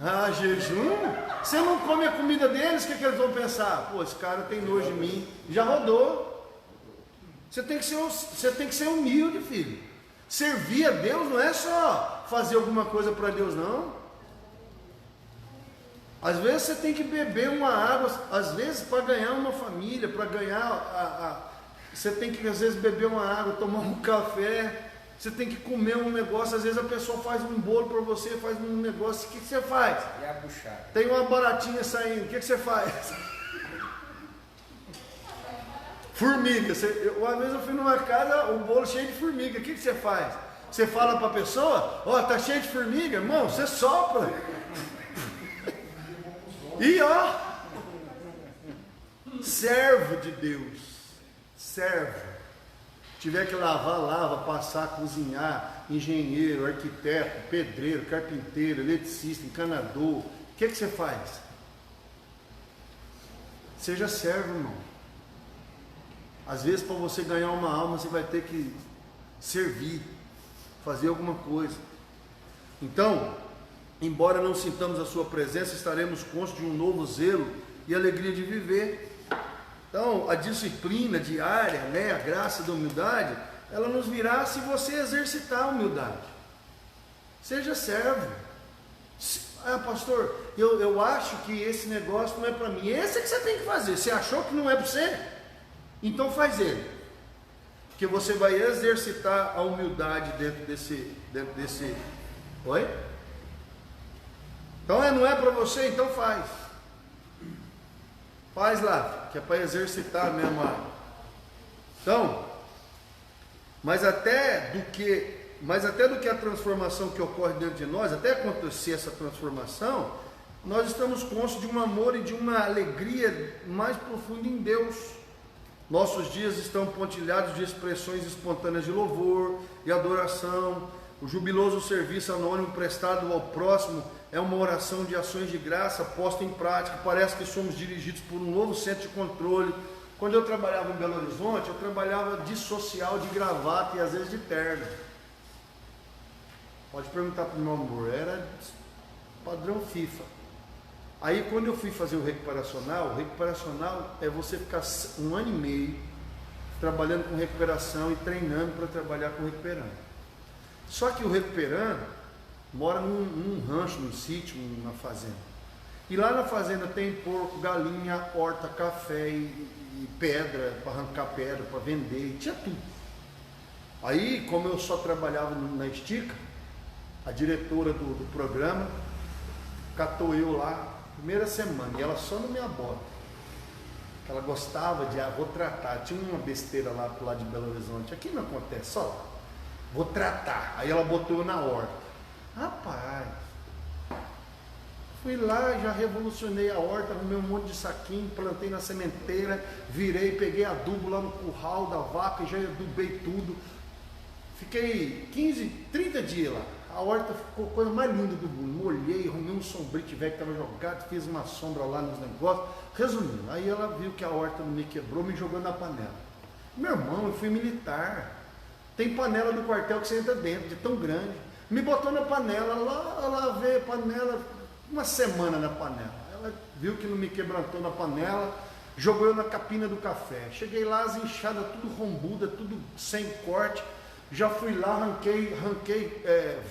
Speaker 1: Ah, jejum? Você não come a comida deles, o que eles vão pensar? Pô, esse cara tem nojo de mim. Já rodou. Você tem que ser humilde, filho. Servir a Deus não é só fazer alguma coisa para Deus, não. Às vezes você tem que beber uma água, às vezes para ganhar uma família, para ganhar você tem que às vezes beber uma água, tomar um café, você tem que comer um negócio, às vezes a pessoa faz um bolo para você, faz um negócio, o que você faz?
Speaker 3: E a buchada?
Speaker 1: Tem uma baratinha saindo, o que você faz? Formiga, uma vez eu fui numa casa, um bolo cheio de formiga, o que você faz? Você fala para a pessoa, ó, tá cheio de formiga, irmão, você sopra. E ó, servo de Deus, servo, tiver que lavar, lava, passar, cozinhar, engenheiro, arquiteto, pedreiro, carpinteiro, eletricista, encanador, o que você faz? Seja servo, irmão. Às vezes para você ganhar uma alma, você vai ter que servir, fazer alguma coisa. Então, embora não sintamos a sua presença, estaremos conscientes de um novo zelo e alegria de viver. Então, a disciplina diária, né, a graça da humildade, ela nos virá se você exercitar a humildade. Seja servo. Ah, pastor, eu acho que esse negócio não é para mim. Esse é que você tem que fazer. Você achou que não é para você? Então faz ele. Porque você vai exercitar a humildade dentro desse... Oi? Então não é para você, então faz. Faz lá, que é para exercitar mesmo. Então, mas até do que a transformação que ocorre dentro de nós, até acontecer essa transformação, nós estamos conscientes de um amor e de uma alegria mais profunda em Deus. Nossos dias estão pontilhados de expressões espontâneas de louvor e adoração. O jubiloso serviço anônimo prestado ao próximo é uma oração de ações de graça posta em prática. Parece que somos dirigidos por um novo centro de controle. Quando eu trabalhava em Belo Horizonte, eu trabalhava de social, de gravata e às vezes de terno. Pode perguntar para o meu amor, era padrão FIFA. Aí quando eu fui fazer o recuperacional é você ficar 1 ano e meio trabalhando com recuperação e treinando para trabalhar com recuperando. Só que o recuperando mora num rancho, num sítio, numa fazenda. E lá na fazenda tem porco, galinha, horta, café e pedra, para arrancar pedra, para vender, tinha tudo. Aí, como eu só trabalhava na estica, a diretora do programa catou eu lá, primeira semana, e ela só não me abota. Ela gostava de, vou tratar, tinha uma besteira lá pro lado de Belo Horizonte, aqui não acontece, só lá. Vou tratar. Aí ela botou eu na horta. Rapaz, fui lá, já revolucionei a horta, arrumei um monte de saquinho, plantei na sementeira, virei, peguei adubo lá no curral da vaca e já adubei tudo. Fiquei 15, 30 dias lá. A horta ficou a coisa mais linda do mundo. Molhei, arrumei um sombrite velho que estava jogado, fiz uma sombra lá nos negócios. Resumindo, aí ela viu que a horta não me quebrou, me jogou na panela. Meu irmão, eu fui militar. Tem panela do quartel que você entra dentro, de tão grande. Me botou na panela, lá lavei a panela, uma semana na panela. Ela viu que não me quebrantou na panela, jogou eu na capina do café. Cheguei lá, as enxadas tudo rombuda, tudo sem corte. Já fui lá, arranquei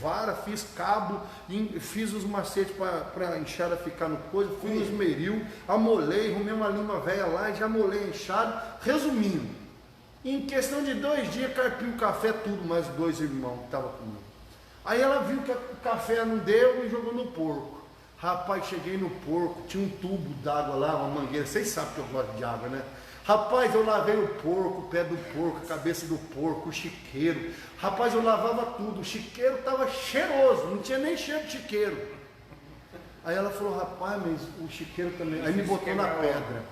Speaker 1: vara, fiz cabo, fiz os macetes para a enxada ficar no coisa, fui no esmeril, amolei, arrumei uma lima velha lá e já amolei a enxada. Resumindo, em questão de 2 dias, carpi o café tudo, mais 2 irmãos que estavam comigo. Aí ela viu que o café não deu e jogou no porco. Rapaz, cheguei no porco, tinha um tubo d'água lá, uma mangueira, vocês sabem que eu gosto de água, né? Rapaz, eu lavei o porco, o pé do porco, a cabeça do porco, o chiqueiro. Rapaz, eu lavava tudo, o chiqueiro estava cheiroso, não tinha nem cheiro de chiqueiro. Aí ela falou, rapaz, mas o chiqueiro também. Aí me botou na pedra,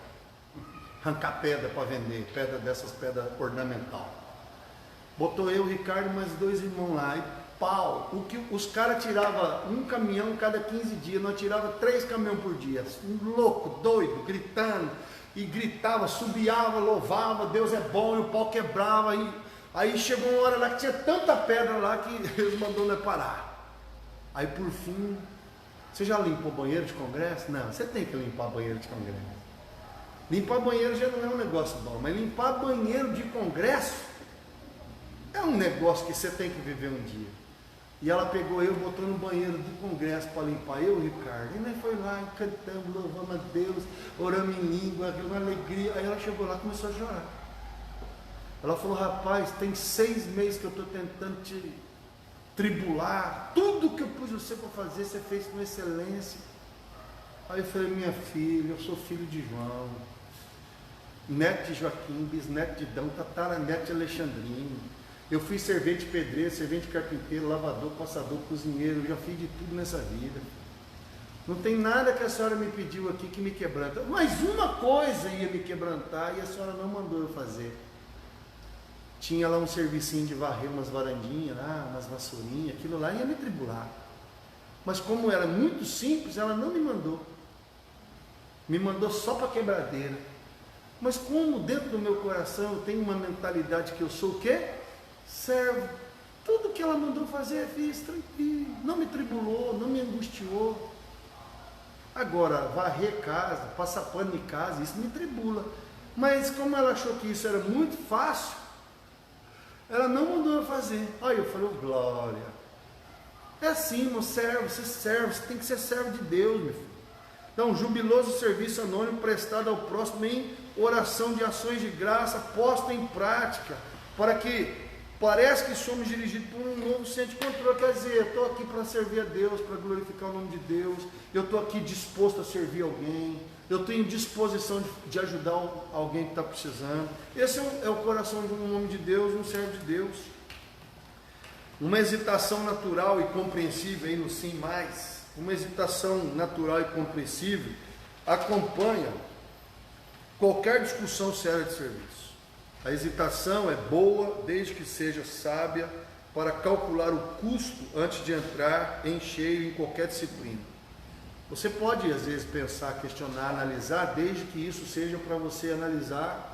Speaker 1: arrancar pedra para vender, pedra dessas pedras ornamental. Botou eu, o Ricardo e mais 2 irmãos lá, e pau. Os caras tiravam um caminhão cada 15 dias, nós tirávamos 3 caminhões por dia. Um louco, doido, gritando. E gritava, subiava, louvava, Deus é bom, e o pau quebrava. Aí chegou uma hora lá que tinha tanta pedra lá que eles mandaram nós parar. Aí por fim, você já limpou banheiro de congresso? Não, você tem que limpar banheiro de congresso. Limpar banheiro já não é um negócio bom, mas limpar banheiro de congresso é um negócio que você tem que viver um dia. E ela pegou eu, botou no banheiro do congresso para limpar, eu e o Ricardo. E nós foi lá, cantando, louvando a Deus, orando em língua, uma alegria. Aí ela chegou lá e começou a chorar. Ela falou, rapaz, tem 6 meses que eu estou tentando te tribular. Tudo que eu pus você para fazer, você fez com excelência. Aí eu falei, minha filha, eu sou filho de João, neto de Joaquim, bisneto de Dão, tataraneto de Alexandrino. Eu fui servente pedreiro, servente carpinteiro, lavador, passador, cozinheiro, eu já fiz de tudo nessa vida. Não tem nada que a senhora me pediu aqui que me quebranta. Mas uma coisa ia me quebrantar e a senhora não mandou eu fazer. Tinha lá um servicinho de varrer umas varandinhas, lá, umas vassourinhas, aquilo lá ia me tribular. Mas como era muito simples, ela não me mandou. Me mandou só para quebradeira. Mas como dentro do meu coração eu tenho uma mentalidade que eu sou o quê? Servo. Tudo que ela mandou fazer, fiz tranquilo, não me tribulou, não me angustiou. Agora, varrer casa, passar pano em casa, isso me tribula. Mas como ela achou que isso era muito fácil, ela não mandou eu fazer. Aí eu falei, oh, glória. É assim, meu servo, você tem que ser servo de Deus, meu filho. Então, jubiloso serviço anônimo prestado ao próximo em oração de ações de graça, posta em prática, para que parece que somos dirigidos por um novo centro de controle. Quer dizer, eu estou aqui para servir a Deus, para glorificar o nome de Deus, eu estou aqui disposto a servir alguém, eu tenho disposição de ajudar alguém que está precisando. Esse é o coração de um homem de Deus, um servo de Deus. Uma hesitação natural e compreensível, aí no sim mais, uma hesitação natural e compreensível acompanha qualquer discussão séria de serviço. A hesitação é boa desde que seja sábia para calcular o custo antes de entrar em cheio em qualquer disciplina. Você pode, às vezes, pensar, questionar, analisar, desde que isso seja para você analisar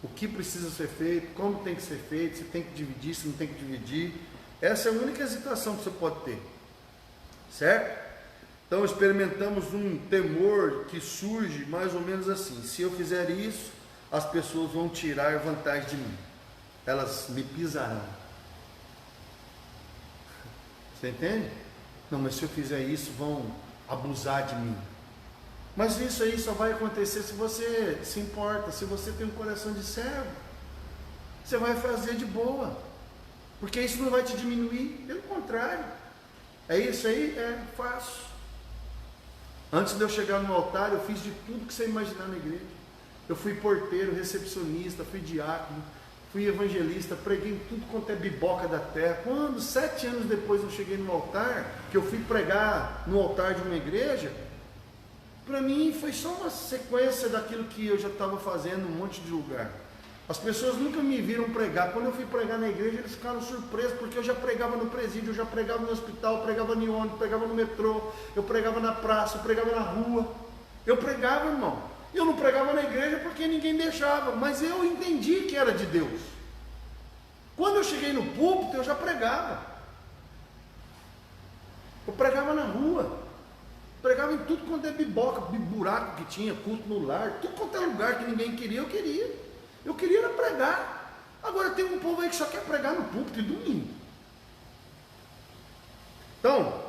Speaker 1: o que precisa ser feito, como tem que ser feito, se tem que dividir, se não tem que dividir. Essa é a única hesitação que você pode ter, certo? Então experimentamos um temor que surge mais ou menos assim: se eu fizer isso, as pessoas vão tirar vantagem de mim, elas me pisarão. Você entende? Não, mas se eu fizer isso, vão abusar de mim. Mas isso aí só vai acontecer se você se importa, se você tem um coração de servo. Você vai fazer de boa, porque isso não vai te diminuir, pelo contrário. É isso aí? É, faço. Antes de eu chegar no altar, eu fiz de tudo que você imaginar na igreja. Eu fui porteiro, recepcionista, fui diácono, fui evangelista, preguei em tudo quanto é biboca da terra. Quando, 7 anos depois, eu cheguei no altar, que eu fui pregar no altar de uma igreja, para mim foi só uma sequência daquilo que eu já estava fazendo em um monte de lugar. As pessoas nunca me viram pregar. Quando eu fui pregar na igreja, eles ficaram surpresos, porque eu já pregava no presídio, eu já pregava no hospital, eu pregava no ônibus, pregava no metrô, eu pregava na praça, eu pregava na rua. Eu pregava, irmão. Eu não pregava na igreja porque ninguém deixava, mas eu entendi que era de Deus. Quando eu cheguei no púlpito, eu já pregava. Eu pregava na rua. Pregava em tudo quanto é biboca, buraco que tinha, culto no lar, tudo quanto é lugar que ninguém queria, eu queria. Eu queria era pregar. Agora tem um povo aí que só quer pregar no púlpito e domingo. Então,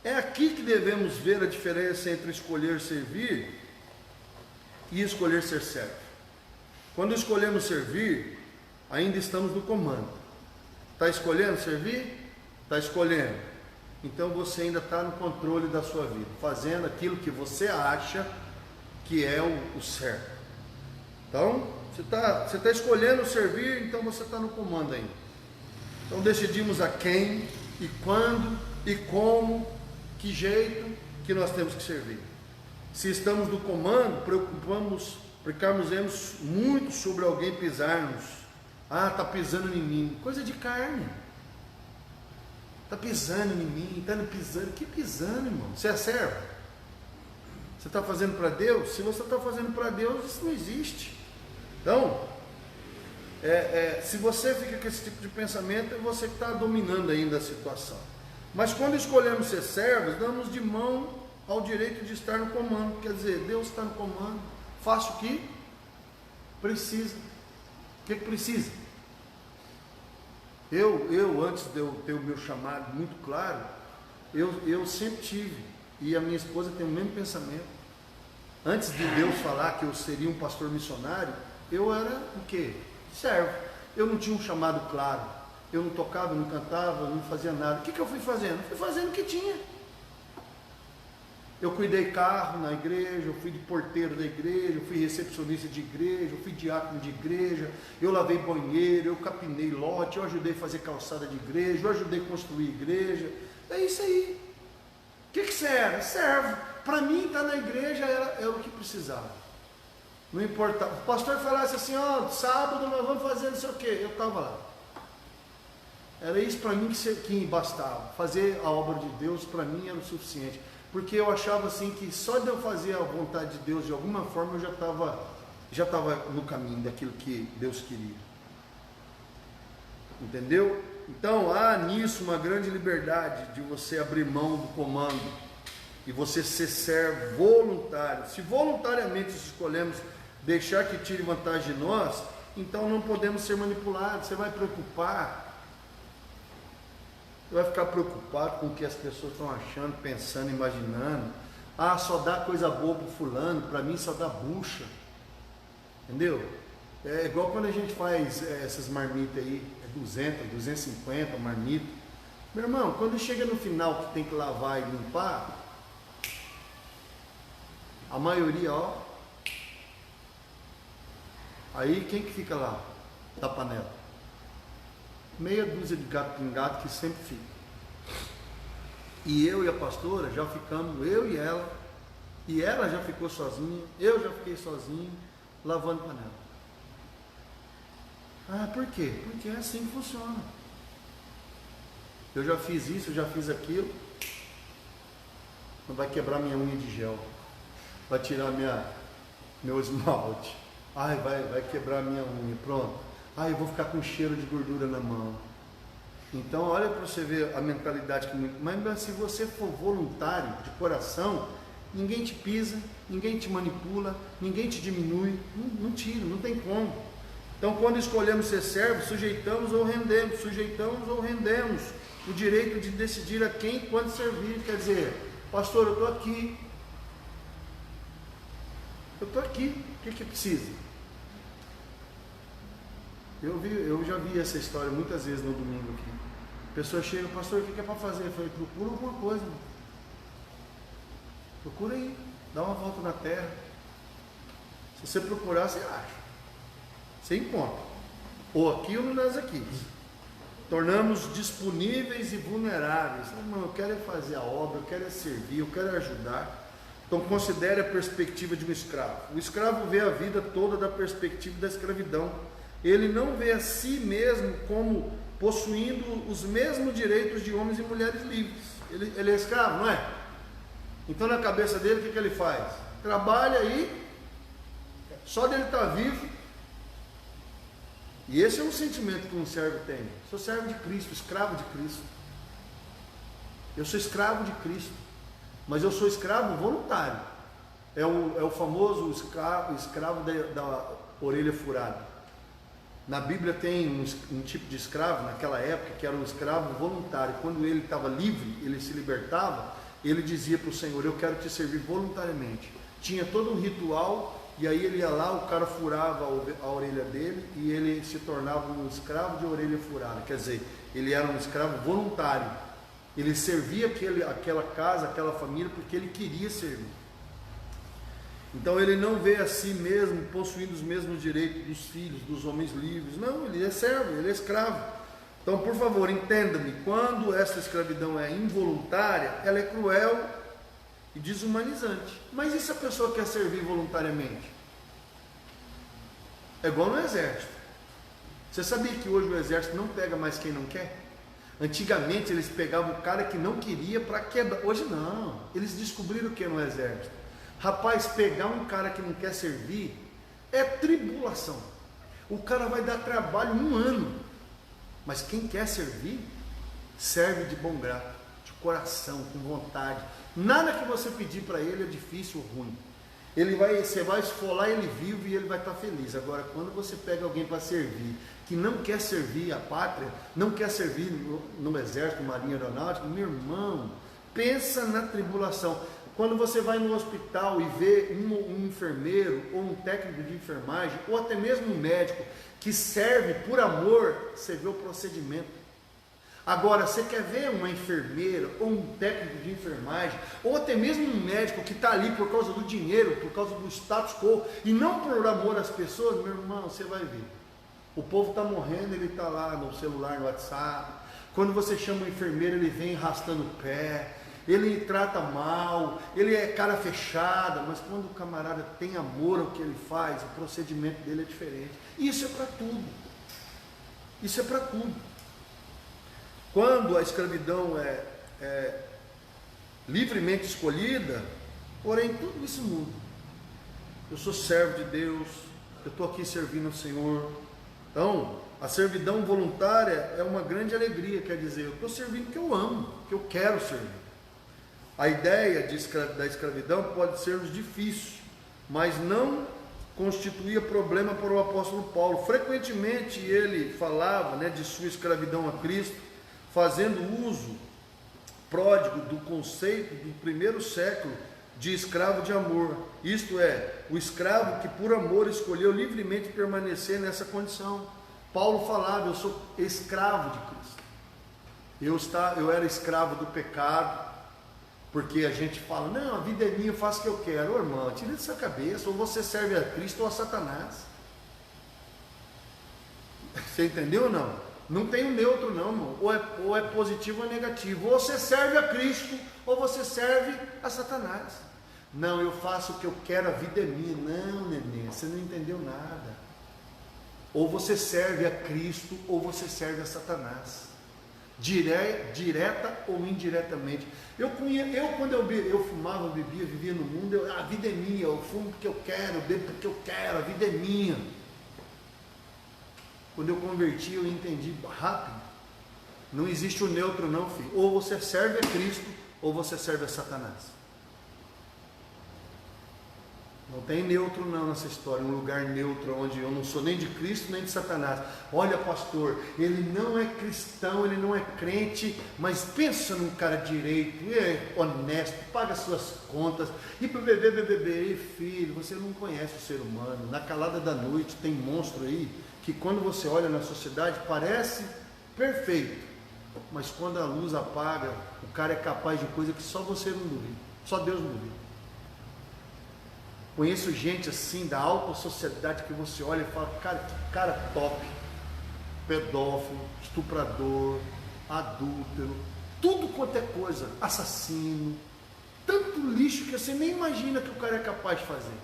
Speaker 1: é aqui que devemos ver a diferença entre escolher servir e escolher ser servo. Quando escolhemos servir, ainda estamos no comando. Está escolhendo servir? Está escolhendo. Então você ainda está no controle da sua vida, fazendo aquilo que você acha que é o certo. Então, você está escolhendo servir, então você está no comando ainda. Então decidimos a quem, e quando, e como, que jeito que nós temos que servir. Se estamos no comando, preocuparmos muito sobre alguém pisar-nos. Ah, está pisando em mim. Coisa de carne. Está pisando em mim, está pisando. Que pisando, irmão? Você é servo? Você está fazendo para Deus? Se você está fazendo para Deus, isso não existe. Então, se você fica com esse tipo de pensamento, é você que está dominando ainda a situação. Mas quando escolhemos ser servos, damos de mão ao direito de estar no comando. Quer dizer, Deus está no comando, faço o que precisa. O que precisa? Eu antes de eu ter o meu chamado muito claro, eu sempre tive, e a minha esposa tem o mesmo pensamento. Antes de Deus falar que eu seria um pastor missionário, eu era o quê? Servo. Eu não tinha um chamado claro. Eu não tocava, não cantava, não fazia nada. O que eu fui fazendo? Fui fazendo o que tinha. Eu cuidei carro na igreja, eu fui de porteiro da igreja, eu fui recepcionista de igreja, eu fui diácono de igreja, eu lavei banheiro, eu capinei lote, eu ajudei a fazer calçada de igreja, eu ajudei a construir igreja. É isso aí. O que você era? Servo. Para mim, estar na igreja era o que precisava. Não importava. O pastor falasse assim, sábado nós vamos fazer não sei o quê. Eu estava lá. Era isso para mim que bastava. Fazer a obra de Deus para mim era o suficiente. Porque eu achava assim que só de eu fazer a vontade de Deus de alguma forma eu já estava no caminho daquilo que Deus queria. Entendeu? Então há nisso uma grande liberdade de você abrir mão do comando e você ser servo voluntário. Se voluntariamente escolhemos deixar que tire vantagem de nós, então não podemos ser manipulados. Você vai preocupar. Você vai ficar preocupado com o que as pessoas estão achando, pensando, imaginando. Ah, só dá coisa boa para o fulano, para mim só dá bucha. Entendeu? É igual quando a gente faz essas marmitas aí, 200, 250 marmita. Meu irmão, quando chega no final que tem que lavar e limpar, a maioria, aí quem que fica lá da panela? Meia dúzia de gato pingado que sempre fica. E eu e a pastora já ficamos, eu e ela já ficou sozinha, eu já fiquei sozinho, lavando panela. Ah, por quê? Porque é assim que funciona. Eu já fiz isso, eu já fiz aquilo. Não vai quebrar minha unha de gel. Vai tirar meu esmalte. Ai, vai quebrar minha unha. Pronto. Ai, eu vou ficar com cheiro de gordura na mão. Então, olha para você ver a mentalidade que muito. Mas se você for voluntário, de coração, ninguém te pisa, ninguém te manipula, ninguém te diminui. Não tira, não tem como. Então, quando escolhemos ser servos, sujeitamos ou rendemos o direito de decidir a quem e quando servir. Quer dizer, pastor, eu estou aqui. O que precisa? Eu já vi essa história muitas vezes no domingo aqui. A pessoa chega, pastor, o que é para fazer? Eu falei, procura alguma coisa. Mano. Procura aí, dá uma volta na terra. Se você procurar, você acha. Você encontra. Ou aqui ou nas aqui. Tornamos disponíveis e vulneráveis. Não, eu quero é fazer a obra, eu quero é servir, eu quero é ajudar. Então considere a perspectiva de um escravo. O escravo vê a vida toda da perspectiva da escravidão. Ele não vê a si mesmo como possuindo os mesmos direitos de homens e mulheres livres. Ele é escravo, não é? Então na cabeça dele o que ele faz? Trabalha aí, só dele estar vivo. E esse é um sentimento que um servo tem. Sou servo de Cristo, escravo de Cristo. Eu sou escravo de Cristo, mas eu sou escravo voluntário. É o famoso escravo da orelha furada. Na Bíblia tem um tipo de escravo, naquela época, que era um escravo voluntário. Quando ele estava livre, ele se libertava, ele dizia para o Senhor, eu quero te servir voluntariamente. Tinha todo um ritual, e aí ele ia lá, o cara furava a orelha dele, e ele se tornava um escravo de orelha furada. Quer dizer, ele era um escravo voluntário. Ele servia aquela casa, aquela família, porque ele queria servir. Então ele não vê a si mesmo possuindo os mesmos direitos dos filhos, dos homens livres. Não, ele é servo, ele é escravo. Então, por favor, entenda-me, quando essa escravidão é involuntária, ela é cruel e desumanizante. Mas e se a pessoa quer servir voluntariamente? É igual no exército. Você sabia que hoje o exército não pega mais quem não quer? Antigamente eles pegavam o cara que não queria para quebrar. Hoje não. Eles descobriram o que no exército. Rapaz, pegar um cara que não quer servir é tribulação. O cara vai dar trabalho 1 ano. Mas quem quer servir, serve de bom grado, de coração, com vontade. Nada que você pedir para ele é difícil ou ruim. Você vai esfolar ele vivo e ele vai estar feliz. Agora, quando você pega alguém para servir, que não quer servir a pátria, não quer servir no exército, marinha, aeronáutica, meu irmão, pensa na tribulação. Quando você vai no hospital e vê um enfermeiro ou um técnico de enfermagem, ou até mesmo um médico que serve por amor, você vê o procedimento. Agora, você quer ver uma enfermeira ou um técnico de enfermagem, ou até mesmo um médico que está ali por causa do dinheiro, por causa do status quo, e não por amor às pessoas, meu irmão, você vai ver. O povo está morrendo, ele está lá no celular, no WhatsApp. Quando você chama um enfermeiro, ele vem arrastando o pé. Ele trata mal, ele é cara fechada, mas quando o camarada tem amor ao que ele faz, o procedimento dele é diferente. Isso é para tudo. Isso é para tudo. Quando a escravidão é livremente escolhida, porém tudo isso muda. Eu sou servo de Deus, eu estou aqui servindo ao Senhor. Então, a servidão voluntária é uma grande alegria, quer dizer, eu estou servindo porque eu amo, porque eu quero servir. A ideia da escravidão pode ser difícil, mas não constituía problema para o apóstolo Paulo. Frequentemente ele falava de sua escravidão a Cristo, fazendo uso pródigo do conceito do primeiro século de escravo de amor. Isto é, o escravo que por amor escolheu livremente permanecer nessa condição. Paulo falava, eu sou escravo de Cristo. Eu era escravo do pecado. Porque a gente fala, não, a vida é minha, eu faço o que eu quero. Ô, irmão, tira dessa cabeça, ou você serve a Cristo ou a Satanás. Você entendeu ou não? Não tem um neutro não, irmão. Ou é positivo ou é negativo. Ou você serve a Cristo, ou você serve a Satanás. Não, eu faço o que eu quero, a vida é minha. Não, neném, você não entendeu nada. Ou você serve a Cristo, ou você serve a Satanás. direta ou indiretamente. Quando eu fumava, bebia, vivia no mundo, a vida é minha, eu fumo porque eu quero, eu bebo porque eu quero, a vida é minha. Quando eu converti, eu entendi rápido. Não existe o neutro não, filho. Ou você serve a Cristo, ou você serve a Satanás. Não tem neutro não nessa história, um lugar neutro onde eu não sou nem de Cristo nem de Satanás. Olha, pastor, ele não é cristão, ele não é crente, mas pensa num cara direito, é honesto, paga suas contas, e para beber, filho, você não conhece o ser humano. Na calada da noite tem monstro aí, que quando você olha na sociedade parece perfeito, mas quando a luz apaga, o cara é capaz de coisa que só você não duvida, só Deus não duvida. Conheço gente assim, da alta sociedade, que você olha e fala, cara, que cara top, pedófilo, estuprador, adúltero, tudo quanto é coisa, assassino, tanto lixo que você nem imagina que o cara é capaz de fazer.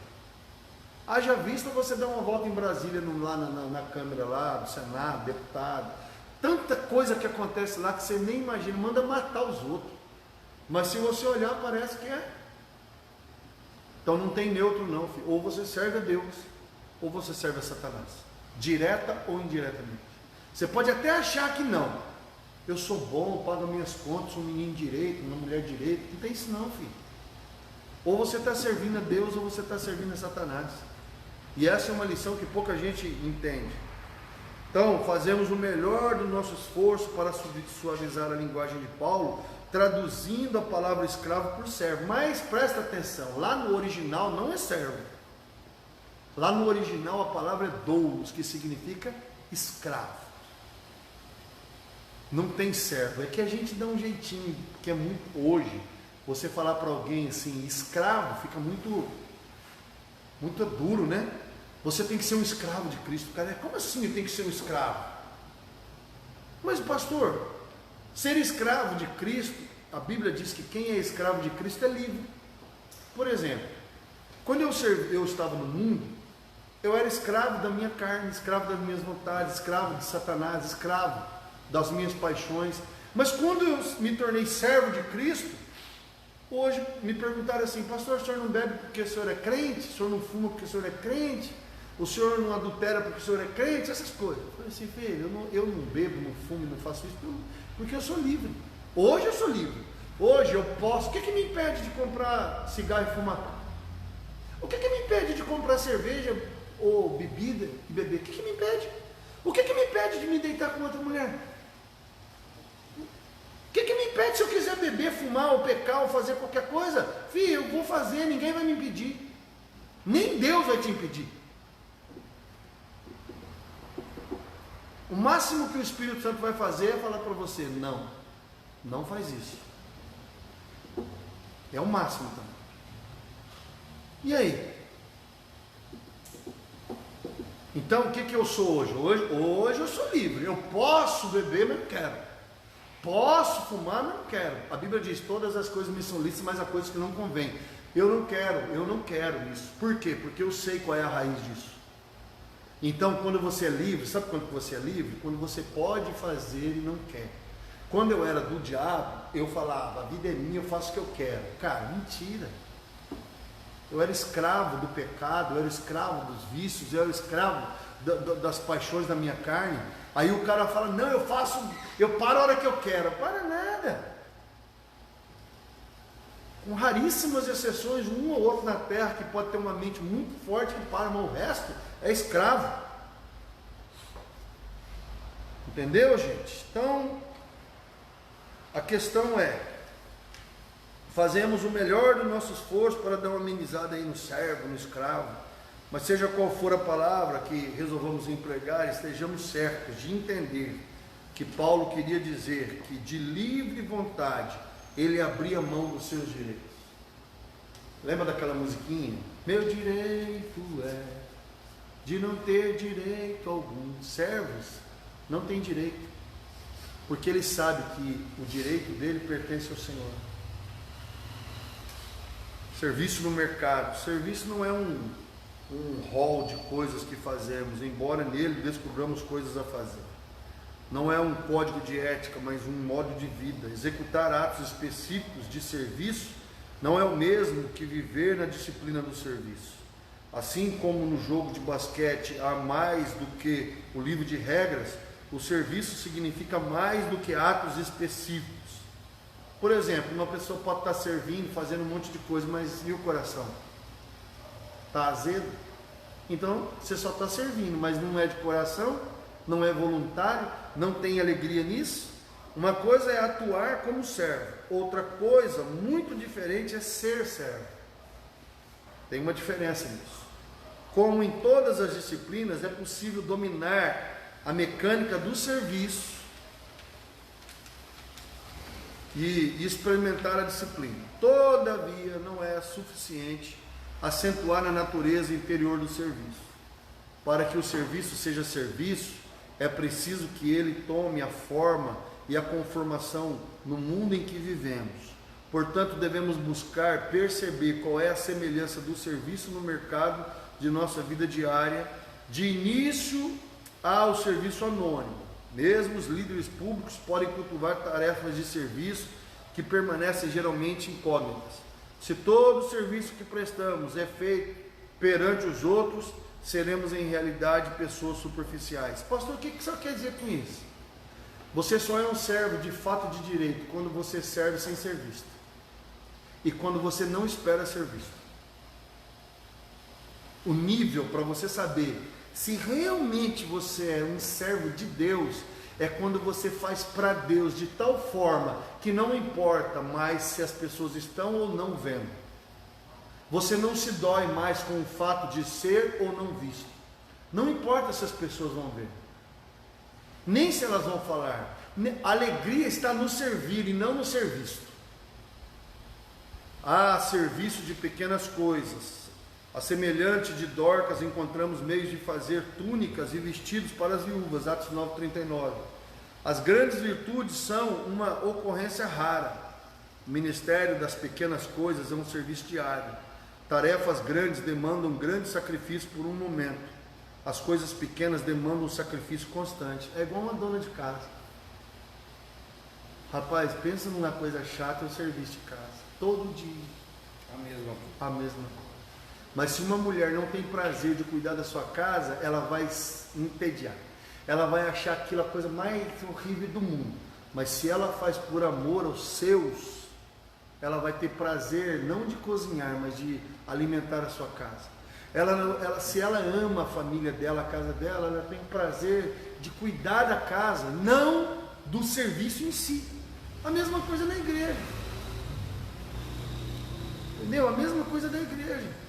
Speaker 1: Haja vista você dar uma volta em Brasília, lá na Câmara lá, do Senado, deputado, tanta coisa que acontece lá que você nem imagina, manda matar os outros, mas se você olhar parece que é. Então não tem neutro não, filho. Ou você serve a Deus, ou você serve a Satanás, direta ou indiretamente. Você pode até achar que não, eu sou bom, pago minhas contas, sou um menino direito, uma mulher direito, não tem isso não, filho. Ou você está servindo a Deus, ou você está servindo a Satanás. E essa é uma lição que pouca gente entende. Então, fazemos o melhor do nosso esforço para suavizar a linguagem de Paulo, traduzindo a palavra escravo por servo. Mas presta atenção, lá no original não é servo. Lá no original a palavra é doulos, que significa escravo. Não tem servo. É que a gente dá um jeitinho, que é muito hoje. Você falar para alguém assim, escravo, fica muito duro, né? Você tem que ser um escravo de Cristo. Cara, como assim eu tenho que ser um escravo? Mas pastor, ser escravo de Cristo, a Bíblia diz que quem é escravo de Cristo é livre. Por exemplo, quando eu estava no mundo, eu era escravo da minha carne, escravo das minhas vontades, escravo de Satanás, escravo das minhas paixões. Mas quando eu me tornei servo de Cristo, hoje me perguntaram assim, pastor, o senhor não bebe porque o senhor é crente? O senhor não fuma porque o senhor é crente? O senhor não adultera porque o senhor é crente? Essas coisas. Eu falei assim, filho, eu não bebo, não fumo, não faço isso porque eu sou livre. Hoje eu sou livre. Hoje eu posso. O que me impede de comprar cigarro e fumar? O que me impede de comprar cerveja ou bebida e beber? O que me impede? O que me impede de me deitar com outra mulher? O que me impede se eu quiser beber, fumar ou pecar ou fazer qualquer coisa? Filho, eu vou fazer, ninguém vai me impedir. Nem Deus vai te impedir. O máximo que o Espírito Santo vai fazer é falar para você, não faz isso. É o máximo também. E aí? Então o que eu sou hoje? Hoje eu sou livre. Eu posso beber, mas não quero. Posso fumar, mas não quero. A Bíblia diz, todas as coisas me são lícitas, mas há coisas que não convêm. Eu não quero isso. Por quê? Porque eu sei qual é a raiz disso. Então, quando você é livre, sabe quando você é livre? Quando você pode fazer e não quer. Quando eu era do diabo, eu falava, a vida é minha, eu faço o que eu quero. Cara, mentira. Eu era escravo do pecado, eu era escravo dos vícios, eu era escravo das paixões da minha carne. Aí o cara fala, não, eu paro a hora que eu quero. Para nada. Com raríssimas exceções, um ou outro na terra que pode ter uma mente muito forte que para, mas o resto é escravo. Entendeu, gente? Então, a questão é, fazemos o melhor do nosso esforço para dar uma amenizada aí no servo, no escravo, mas seja qual for a palavra que resolvamos empregar, estejamos certos de entender que Paulo queria dizer que de livre vontade ele abria mão dos seus direitos. Lembra daquela musiquinha? Meu direito é de não ter direito algum. Servos não tem direito, porque ele sabe que o direito dele pertence ao Senhor. Serviço no mercado. Serviço não é um rol de coisas que fazemos, embora nele descobramos coisas a fazer. não é um código de ética, mas um modo de vida. Executar atos específicos de serviço não é o mesmo que viver na disciplina do serviço. Assim como no jogo de basquete há mais do que o livro de regras, o serviço significa mais do que atos específicos. Por exemplo, uma pessoa pode estar servindo, fazendo um monte de coisa, mas e o coração? Está azedo? Então você só está servindo, mas não é de coração, não é voluntário, não tem alegria nisso. Uma coisa é atuar como servo, outra coisa muito diferente é ser servo. Tem uma diferença nisso. Como em todas as disciplinas, é possível dominar a mecânica do serviço e experimentar a disciplina. Todavia, não é suficiente acentuar a natureza interior do serviço. Para que o serviço seja serviço, é preciso que ele tome a forma e a conformação no mundo em que vivemos. Portanto, devemos buscar perceber qual é a semelhança do serviço no mercado de nossa vida diária, de início ao serviço anônimo. Mesmo os líderes públicos podem cultivar tarefas de serviço que permanecem geralmente incógnitas. Se todo o serviço que prestamos é feito perante os outros, seremos em realidade pessoas superficiais. Pastor, o que você quer dizer com isso? Você só é um servo de fato de direito quando você serve sem ser visto e quando você não espera ser visto. O nível para você saber se realmente você é um servo de Deus é quando você faz para Deus de tal forma que não importa mais se as pessoas estão ou não vendo. Você não se dói mais com o fato de ser ou não visto. Não importa se as pessoas vão ver, nem se elas vão falar. A alegria está no servir e não no ser visto. Há serviço de pequenas coisas. A semelhante de Dorcas, encontramos meios de fazer túnicas e vestidos para as viúvas, Atos 9:39. As grandes virtudes são uma ocorrência rara. O ministério das pequenas coisas é um serviço diário. Tarefas grandes demandam grande sacrifício por um momento. As coisas pequenas demandam um sacrifício constante. É igual uma dona de casa. Rapaz, pensa numa coisa chata, é o serviço de casa. Todo dia. A mesma coisa. Mas se uma mulher não tem prazer de cuidar da sua casa, ela vai entediar. Ela vai achar aquilo a coisa mais horrível do mundo. Mas se ela faz por amor aos seus, ela vai ter prazer não de cozinhar, mas de alimentar a sua casa. Se ela ama a família dela, a casa dela, ela tem prazer de cuidar da casa, não do serviço em si. A mesma coisa na igreja. Entendeu? A mesma coisa da igreja.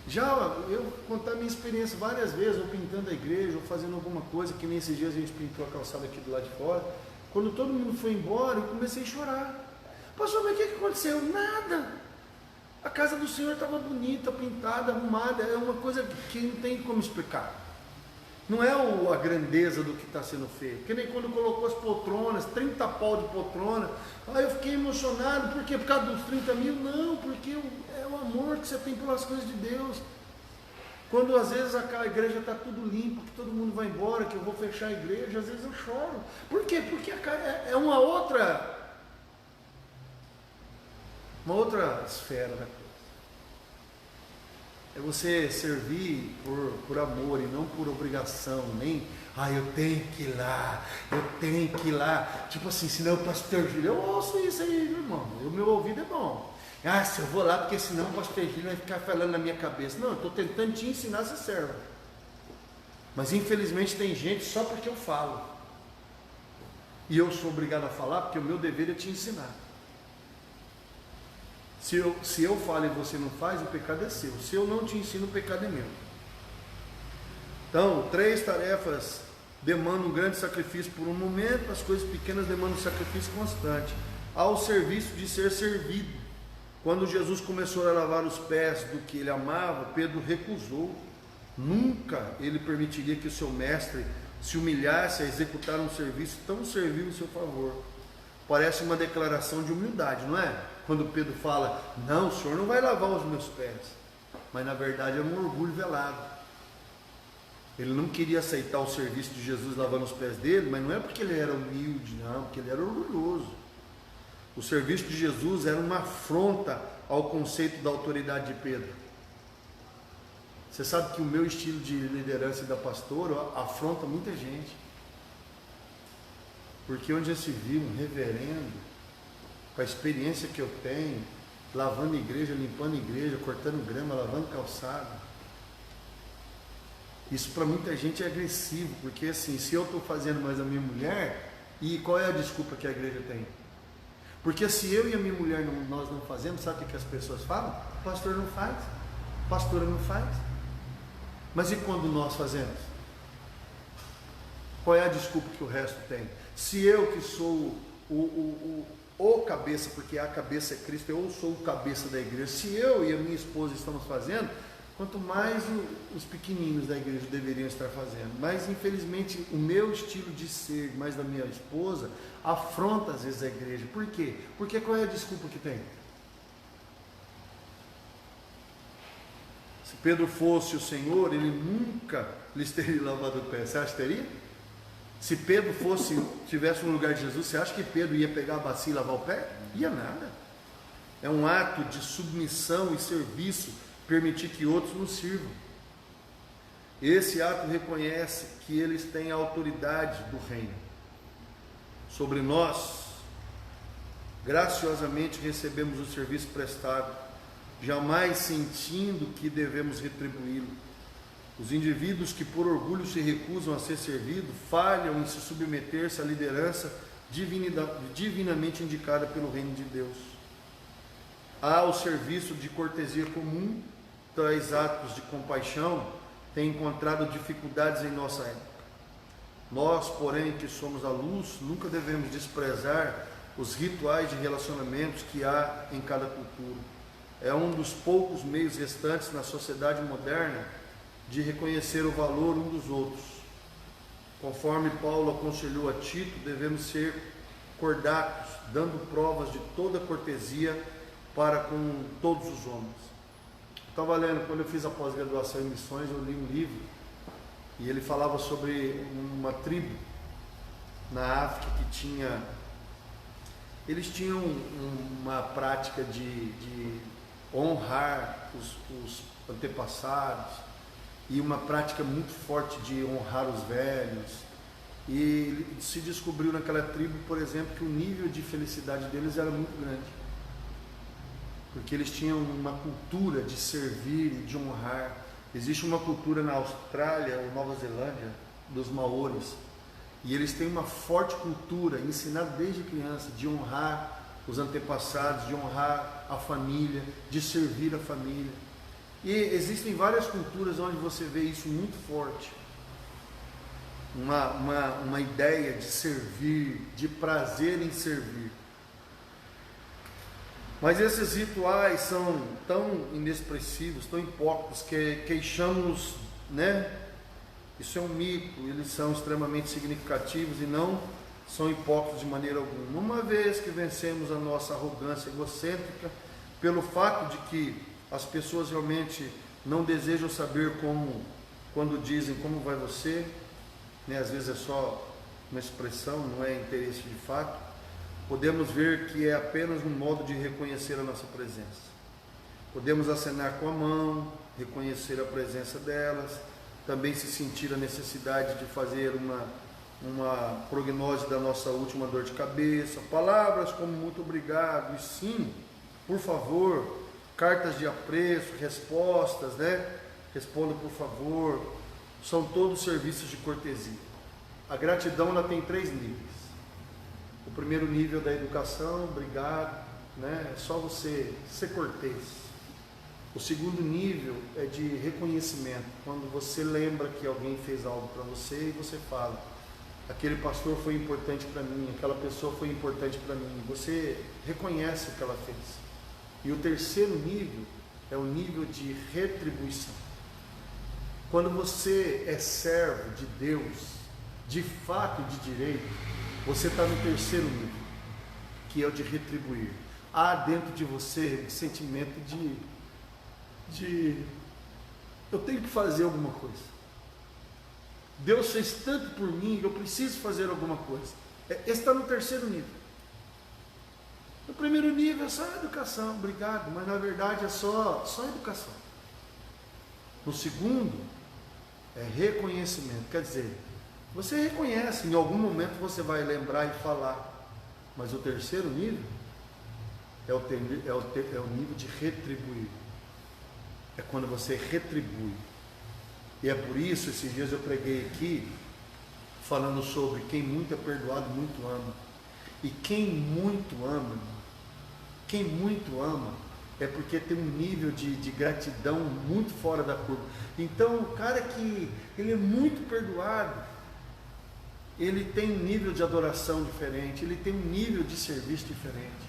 Speaker 1: Já eu contar minha experiência várias vezes, ou pintando a igreja, ou fazendo alguma coisa, que nem esses dias a gente pintou a calçada aqui do lado de fora. Quando todo mundo foi embora, eu comecei a chorar. Pastor, mas o que aconteceu? Nada. A casa do Senhor estava bonita, pintada, arrumada. É uma coisa que não tem como explicar. Não é a grandeza do que está sendo feito. Que nem quando colocou as poltronas, 30 pau de poltrona. Aí eu fiquei emocionado. Por quê? Por causa dos 30 mil? Não, porque é o amor que você tem pelas coisas de Deus. Quando às vezes a igreja está tudo limpo, que todo mundo vai embora, que eu vou fechar a igreja, às vezes eu choro. Por quê? Porque é uma outra esfera da coisa. É você servir por amor e não por obrigação, nem, eu tenho que ir lá, tipo assim, senão o pastor Júlio, eu ouço isso aí, irmão, o meu ouvido é bom. Se eu vou lá, porque senão o pastor Júlio vai ficar falando na minha cabeça. Não, eu estou tentando te ensinar a ser servo. Mas infelizmente tem gente só porque eu falo. E eu sou obrigado a falar porque o meu dever é te ensinar. Se eu falo e você não faz, o pecado é seu. Se eu não te ensino, o pecado é meu. Então, 3 tarefas demandam um grande sacrifício por um momento, as coisas pequenas demandam um sacrifício constante. Ao serviço de ser servido. Quando Jesus começou a lavar os pés do que ele amava, Pedro recusou. Nunca ele permitiria que o seu mestre se humilhasse a executar um serviço tão servil em seu favor. Parece uma declaração de humildade, não é? Quando Pedro fala, não, o Senhor não vai lavar os meus pés. Mas na verdade é um orgulho velado. Ele não queria aceitar o serviço de Jesus lavando os pés dele, mas não é porque ele era humilde, não, porque ele era orgulhoso. O serviço de Jesus era uma afronta ao conceito da autoridade de Pedro. Você sabe que o meu estilo de liderança e da pastora afronta muita gente. Porque onde já se viu um reverendo, com a experiência que eu tenho, lavando igreja, limpando igreja, cortando grama, lavando calçada. Isso para muita gente é agressivo, porque assim, se eu estou fazendo mais a minha mulher, e qual é a desculpa que a igreja tem? Porque se eu e a minha mulher nós não fazemos, sabe o que as pessoas falam? O pastor não faz, a pastora não faz. Mas e quando nós fazemos? Qual é a desculpa que o resto tem? Se eu que sou o cabeça, porque a cabeça é Cristo, eu sou o cabeça da igreja, se eu e a minha esposa estamos fazendo, quanto mais os pequeninos da igreja deveriam estar fazendo. Mas infelizmente o meu estilo de ser, mais da minha esposa, afronta às vezes a igreja. Por quê? Porque qual é a desculpa que tem? Se Pedro fosse o Senhor, ele nunca lhes teria lavado o pé. Você acha que teria? Se Pedro tivesse no lugar de Jesus, você acha que Pedro ia pegar a bacia e lavar o pé? Ia nada. É um ato de submissão e serviço, permitir que outros nos sirvam. Esse ato reconhece que eles têm a autoridade do reino sobre nós. Graciosamente recebemos o serviço prestado, jamais sentindo que devemos retribuí-lo. Os indivíduos que por orgulho se recusam a ser servidos falham em se submeter-se à liderança divinamente indicada pelo reino de Deus. Há o serviço de cortesia comum, tais atos de compaixão têm encontrado dificuldades em nossa época. Nós, porém, que somos a luz, nunca devemos desprezar os rituais de relacionamentos que há em cada cultura. É um dos poucos meios restantes na sociedade moderna de reconhecer o valor um dos outros. Conforme Paulo aconselhou a Tito, devemos ser cordatos, dando provas de toda cortesia para com todos os homens. Estava lendo, quando eu fiz a pós-graduação em missões, eu li um livro e ele falava sobre uma tribo na África que eles tinham uma prática de honrar os antepassados e uma prática muito forte de honrar os velhos. E se descobriu naquela tribo, por exemplo, que o nível de felicidade deles era muito grande, porque eles tinham uma cultura de servir e de honrar. Existe uma cultura na Austrália ou Nova Zelândia dos maoris, e eles têm uma forte cultura, ensinada desde criança, de honrar os antepassados, de honrar a família, de servir a família. E existem várias culturas onde você vê isso muito forte, uma ideia de servir, de prazer em servir. Mas esses rituais são tão inexpressivos, tão hipócritas, que queixamos-nos, né? Isso é um mito. Eles são extremamente significativos e não são hipócritas de maneira alguma. Uma vez que vencemos a nossa arrogância egocêntrica, pelo fato de que as pessoas realmente não desejam saber como, quando dizem como vai você, né? Às vezes é só uma expressão, não é interesse de fato. Podemos ver que é apenas um modo de reconhecer a nossa presença. Podemos acenar com a mão, reconhecer a presença delas, também se sentir a necessidade de fazer uma prognose da nossa última dor de cabeça. Palavras como muito obrigado e sim, por favor, cartas de apreço, respostas, né? Responda por favor, são todos serviços de cortesia. A gratidão ela tem 3 níveis. O primeiro nível da educação, obrigado, né? É só você ser cortês. O segundo nível é de reconhecimento, quando você lembra que alguém fez algo para você e você fala, aquele pastor foi importante para mim, aquela pessoa foi importante para mim, você reconhece o que ela fez. E o terceiro nível é o nível de retribuição. Quando você é servo de Deus, de fato e de direito, você está no terceiro nível, que é o de retribuir. Há dentro de você um sentimento de eu tenho que fazer alguma coisa. Deus fez tanto por mim, eu preciso fazer alguma coisa. Esse está no terceiro nível. No primeiro nível é só educação, obrigado, mas na verdade é só educação. No segundo é reconhecimento, quer dizer, você reconhece, em algum momento você vai lembrar e falar, mas o terceiro nível é o nível de retribuir. É quando você retribui. E é por isso, esses dias eu preguei aqui, falando sobre quem muito é perdoado, muito ama. E quem muito ama, é porque tem um nível de gratidão muito fora da curva. Então, o cara que ele é muito perdoado, ele tem um nível de adoração diferente, ele tem um nível de serviço diferente.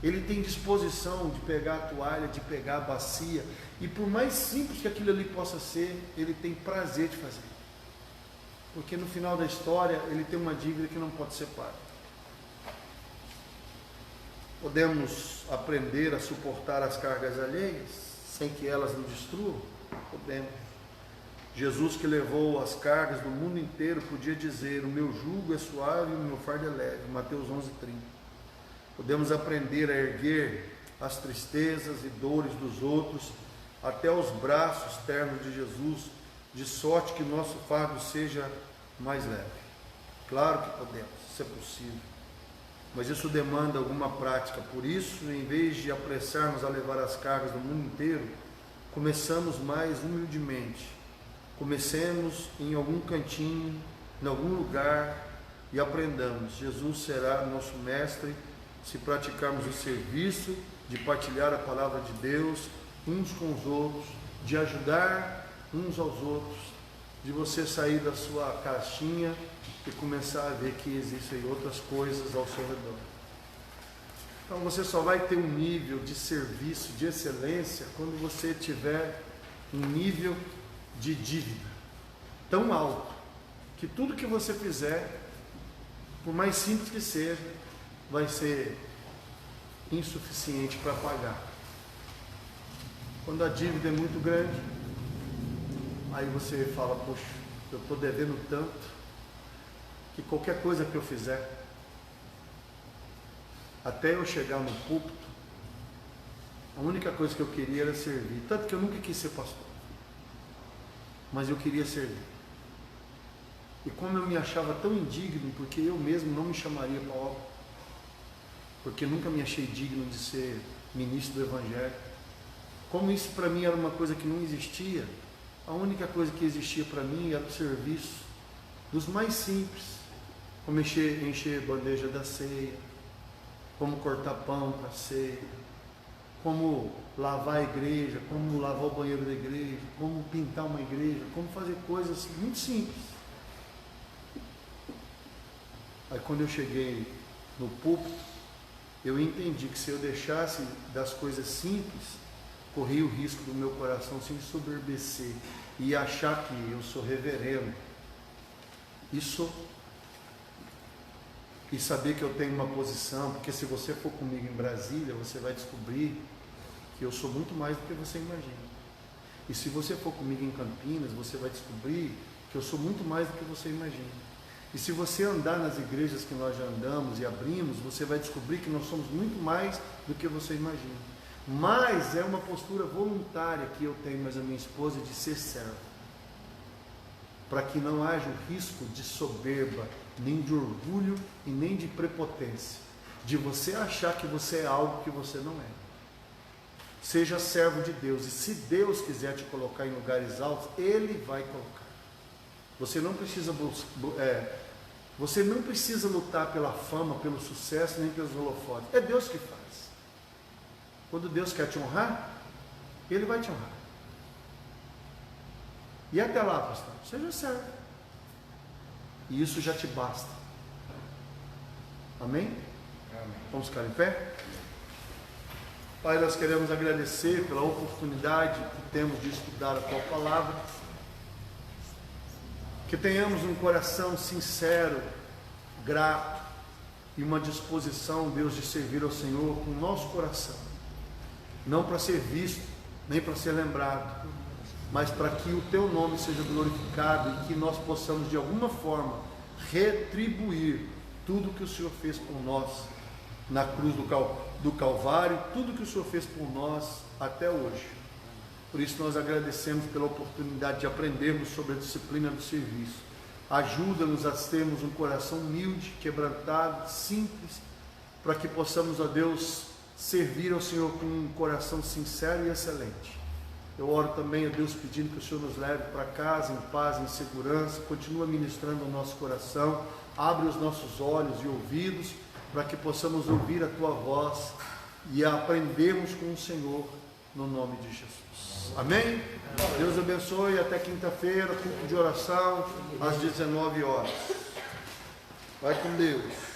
Speaker 1: Ele tem disposição de pegar a toalha, de pegar a bacia, e por mais simples que aquilo ali possa ser, ele tem prazer de fazer. Porque no final da história, ele tem uma dívida que não pode ser paga. Podemos aprender a suportar as cargas alheias, sem que elas nos destruam? Podemos. Jesus, que levou as cargas do mundo inteiro, podia dizer: o meu jugo é suave e o meu fardo é leve. Mateus 11:30. Podemos aprender a erguer as tristezas e dores dos outros até os braços ternos de Jesus, de sorte que nosso fardo seja mais leve. Claro que podemos, isso é possível, mas isso demanda alguma prática. Por isso, em vez de apressarmos a levar as cargas do mundo inteiro, começamos mais humildemente. Comecemos em algum cantinho, em algum lugar, e aprendamos. Jesus será nosso mestre se praticarmos o serviço de partilhar a palavra de Deus uns com os outros, de ajudar uns aos outros, de você sair da sua caixinha e começar a ver que existem outras coisas ao seu redor. Então você só vai ter um nível de serviço, de excelência, quando você tiver um nível de dívida tão alto, que tudo que você fizer, por mais simples que seja, vai ser insuficiente para pagar. Quando a dívida é muito grande, aí você fala: poxa, eu estou devendo tanto, que qualquer coisa que eu fizer, até eu chegar no púlpito, a única coisa que eu queria era servir. Tanto que eu nunca quis ser pastor, mas eu queria servir. E como eu me achava tão indigno, porque eu mesmo não me chamaria para a obra, porque nunca me achei digno de ser ministro do Evangelho. Como isso para mim era uma coisa que não existia, a única coisa que existia para mim era o serviço dos mais simples, como encher bandeja da ceia, como cortar pão para a ceia, como lavar a igreja, como lavar o banheiro da igreja, como pintar uma igreja, como fazer coisas muito simples. Aí quando eu cheguei no púlpito, eu entendi que se eu deixasse das coisas simples, corria o risco do meu coração se ensoberbecer e achar que eu sou reverendo. E saber que eu tenho uma posição, porque se você for comigo em Brasília, você vai descobrir que eu sou muito mais do que você imagina. E se você for comigo em Campinas, você vai descobrir que eu sou muito mais do que você imagina. E se você andar nas igrejas que nós já andamos e abrimos, você vai descobrir que nós somos muito mais do que você imagina. Mas é uma postura voluntária que eu tenho, mas a minha esposa, de ser servo, para que não haja o risco de soberba, nem de orgulho e nem de prepotência, de você achar que você é algo que você não é. Seja servo de Deus, e se Deus quiser te colocar em lugares altos, Ele vai colocar. Você não precisa lutar pela fama, pelo sucesso, nem pelos holofotes. É Deus que faz. Quando Deus quer te honrar, Ele vai te honrar. E até lá, pastor, seja servo. E isso já te basta. Amém? Amém. Vamos ficar em pé? Pai, nós queremos agradecer pela oportunidade que temos de estudar a Tua Palavra. Que tenhamos um coração sincero, grato e uma disposição, Deus, de servir ao Senhor com o nosso coração. Não para ser visto, nem para ser lembrado, mas para que o Teu nome seja glorificado e que nós possamos de alguma forma retribuir tudo que o Senhor fez por nós na cruz do Calvário, tudo que o Senhor fez por nós até hoje. Por isso nós agradecemos pela oportunidade de aprendermos sobre a disciplina do serviço. Ajuda-nos a termos um coração humilde, quebrantado, simples, para que possamos, ó Deus, servir ao Senhor com um coração sincero e excelente. Eu oro também, ó Deus, pedindo que o Senhor nos leve para casa em paz, em segurança, continua ministrando o nosso coração, abre os nossos olhos e ouvidos, para que possamos ouvir a Tua voz e aprendermos com o Senhor, no nome de Jesus. Amém? Deus abençoe, até quinta-feira, culto de oração, às 19 horas. Vai com Deus.